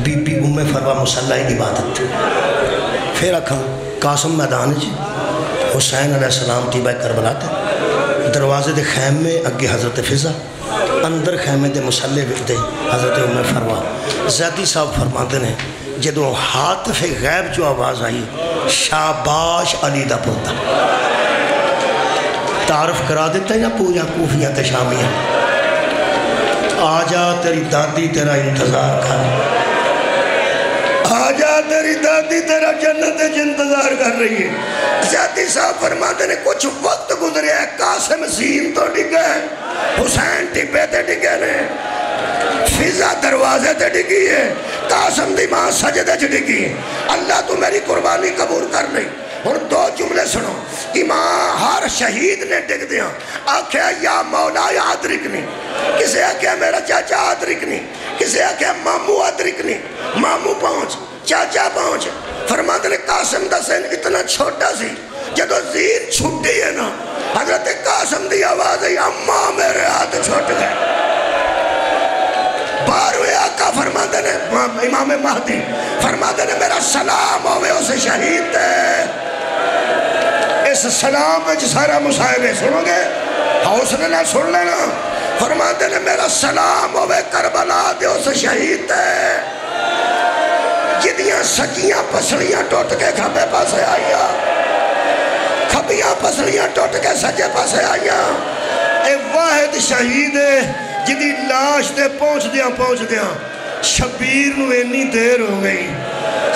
بی بی ام فروا مسلح عبادت پھر آکھاں قاسم میدان حسین علیہ السلام ٹبے کربلا تے دروازے دے خیمے اگے حضرت فضا اندر خیمے دے مسلح دے حضرت ام فروا زیدی صاحب فرماتے ہیں جدو حاطف غیب جو آواز آئی شاباش علی دا پوتا تعارف کرا دیتا ہے یا پوریا کوفیاں تے شامیاں آجا تیری دادی تیرا انتظار کر آجا تیری دادی تیرا جنت انتظار کر رہی ہے زیادی صاحب فرماتے نے کچھ وقت گزرے ہے قاسم زین تو ڈگے حسین ٹبے تے ڈگے نے فضا دروازے تے ڈگی ہے قاسم دی ماں سجدے چ ڈگی ہے اللہ تو میری قربانی قبول کر نہیں اور 2 جملے سنو امام ہر شہید نے ڈگ دیا آکھے یا مولا ادرکنی کسے آکھے میرا چاچا ادرکنی کسے آکھے مامو ادرکنی مامو پہنچ چاچا پہنچ فرماتے نے قاسم دا سین اتنا چھوٹا سی جدو زین چھوٹی ہے نا حضرت قاسم دی آواز ہے اماں میرے ہاتھ چھوٹ گئے 12ویں آقا فرماتے نے امام مہدی فرماتے نے میرا سلام ہوئے اسے شہید ہے اس سلام میں سارا مصاحبے سنو گے حوصلے نہ سن لینا فرماتے نے میرا سلام ہوئے کربلا دے اسے شہید ہے جدیاں سچیاں پسلیاں ٹوٹ کے کھبے پاسے آئیا کھبیاں پسلیاں ٹوٹ کے سچے پاسے آئیا اے واحد شہید ہے جدی لاش دے پہنچ دیاں شبیر نو اینی دیر ہو گئی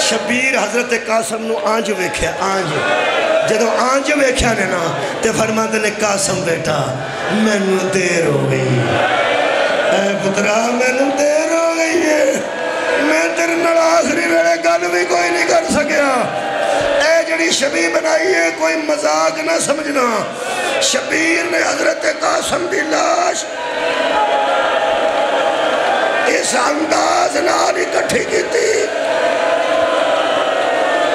شبیر حضرت قاسم نو آنج ویکھیا آنج جدو آنج ویکھیا نے نا تے فرماتے نے قاسم بیٹا میں نو دیر ہو گئی اے پترا میں نو دیر ہو گئی ہے میں تیرے نال آخری ویلے گل بھی کوئی نہیں کر سکیا اے جڑی شبیر بنائی ہے کوئی مذاق نہ سمجھنا شبیر نے حضرت قاسم دی لاش اس انداز نال اکٹھی کی تھی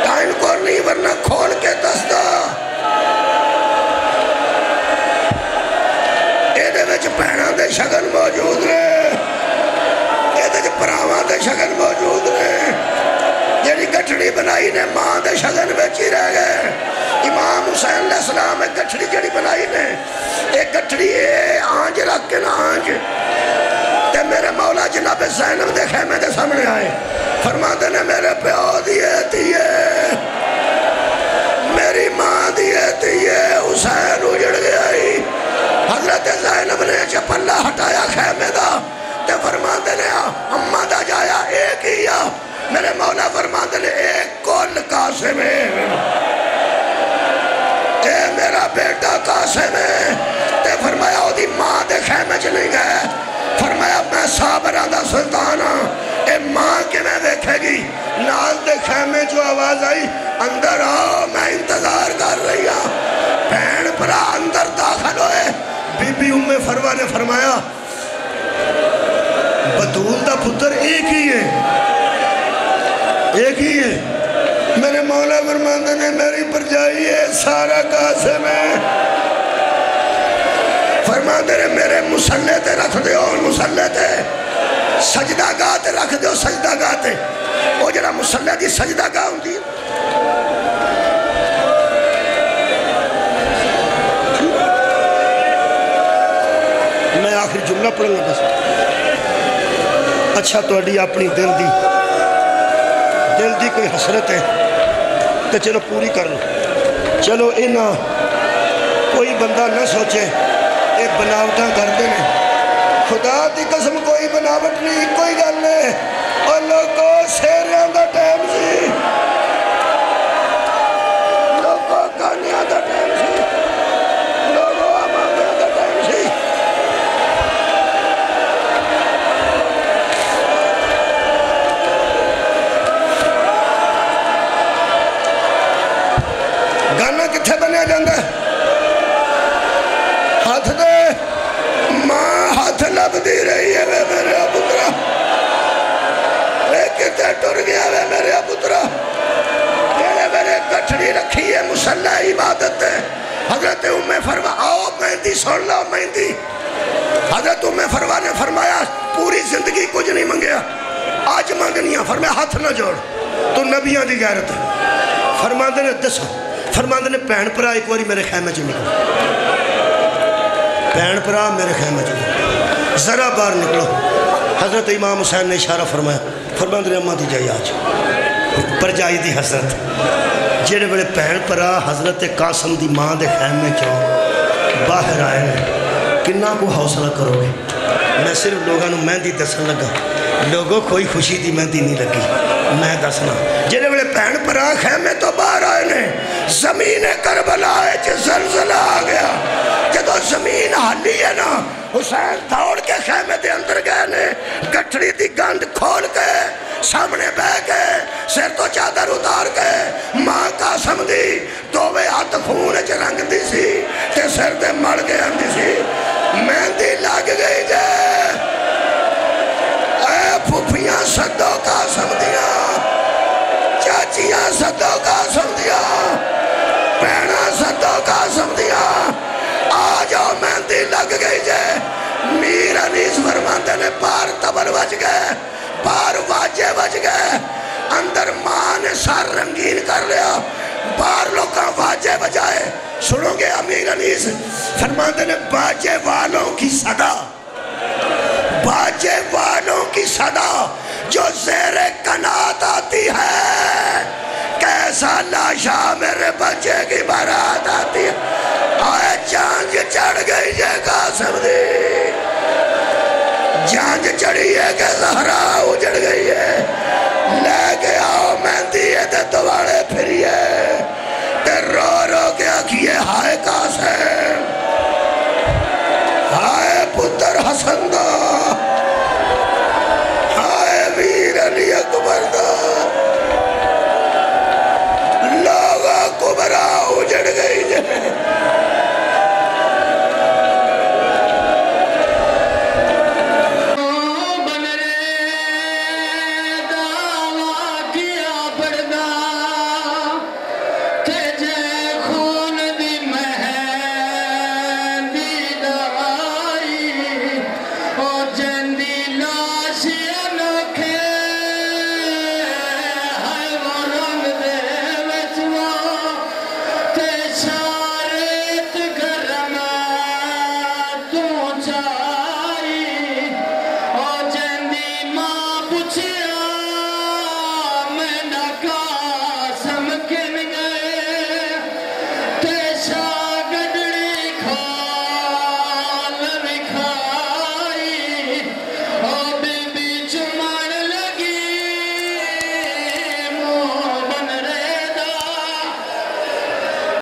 ٹائم کو نہیں ورنہ کھول کے دستا ایدے وچ پہنا دے شگن موجود رہے ایدے وچ پراواں دے شگن موجود رہے جیڑی گٹھڑی بنائی نے ماں دے شگن وچ ہی رہ گئے امام حسین علیہ السلام ایک گٹھڑی جیڑی بنائی نے ایک گٹھڑی ہے آنج رکھ کے نا آنج تے میرے مولا جناب زینب دے خیمے دے سامنے آئے فرماتے نے میرے پیو دیئے تیئے میری ماں دیئے تیئے حسین اجڑ گیا ہی حضرت زینب نے چپلہ ہٹایا خیمے دا تے فرماتے نے اممہ دا جایا ایک ہی یا میرے مولا فرماتے نے ایک کول قاسم ہے اے میرا بیٹا قاسم ہے تے فرمایا او دی ماں دے خیمے چ نہیں گئے فرمایا میں صابران دا سلطان ہاں اے ماں کے میں دیکھے گی نال دے خیمے جو آواز آئی اندر آؤ میں انتظار کر رہی ہوں بہن پرا اندر داخل ہوئے بی بی ام فروہ نے فرمایا بطول دا پتر ایک ہی ہے ایک ہی ہے میرے مولا فرماتے نے میری پرجائی ہے سارا قاسم ہے فرماتے نے میرے مسلح تے رکھ دے اور مسلح تے سجدہ گاہ تے رکھ دے اور سجدہ گاہ تے وہ جڑا مسلح دی سجدہ گاہ ہوں دی میں آخری جملہ پڑھیں گا بس اچھا تو اڈی اپنی دل دی کوئی حسرت ہے تو چلو پوری کر لو چلو اینا کوئی بندہ نہ سوچے ایک بناوٹاں کر دینے خدا دی قسم کوئی بناوٹ نہیں کوئی گل نہیں اور لوگوں سیریاں دا ٹائم سی لوگوں گانیاں دا ٹائم سی لوگوں آمانیاں دا ٹائم سی گانا کتھے بنیا جاندہ ہے ہاتھ دے ماں ہاتھ لب دی رہی ہے وے میرے پترا وے کتے ٹر گیا وے میرے پترا میرے گٹھڑی رکھی ہے مسلح عبادت ہے حضرت ام فرما آؤ مہندی سن لو مہندی حضرت ام فرما نے فرمایا پوری زندگی کچھ نہیں منگیا آج مانگنیاں فرمایا ہاتھ نہ جوڑ تو نبیاں دی غیرت ہے فرما دے نے دسو فرما دے نے پہن پرا ایک واری میرے خیمے چ نکلو پہن پرا میرے خیمے چ نکلو ذرا باہر نکلو حضرت امام حسین نے اشارہ فرمایا فرما دے نے اماں دی جائی آج پر جائی دی حضرت جیڑے بڑے پہن پرا حضرت قاسم دی ماں دے خیمے چوں باہر آئے ہیں کنہ کو حوصلہ کرو گے میں صرف لوگاں نو مہندی دسن لگا لوگوں کوئی خوشی دی مہندی نہیں لگی میں دسنا جنہیں بڑے پہن پرا خیمے تو باہر آئے نے زمین کربلا ہے زلزلہ آ گیا جدو زمین حالی ہے نا حسین دوڑ کے خیمے دے اندر گئے نے گٹھڑی دی گند کھول کے سامنے بہ گئے سر تو چادر اتار کے ماں قاسم دی دووے ہاتھ خون چ رنگ دی سی تے سر دے مڑ گئے اندی سی مہندی لگ گئی جائے اے پھوپیاں سدو قاسم دیا چاچیاں سدو قاسم دیا پہنا سدو قاسم دیا آ جاؤ مہندی لگ گئی جائے میر انیس فرماتے نے پار تبر بچ گئے پار واجے بچ گئے اندر ماں نے سار رنگین کر لیا بار لوگاں واجے بجائے سنو گے امیر انیس فرماتے نے باجے والوں کی صدا باجے والوں کی صدا جو زیر قنات آتی ہے کیسا لاشا میرے بچے کی بارات آتی ہے آئے جانج چڑھ گئی ہے قاسم دی جانج چڑھی ہے کہ زہرا اجڑ گئی ہے لے کے آؤ مہندی ہے تے دوارے پھری ہے تے رو رو کے آکھیے ہائے قاسم ہائے پتر حسن دا ہائے ویر علی اکبر دا لوگا کبرا اجڑ گئی جائے شاہ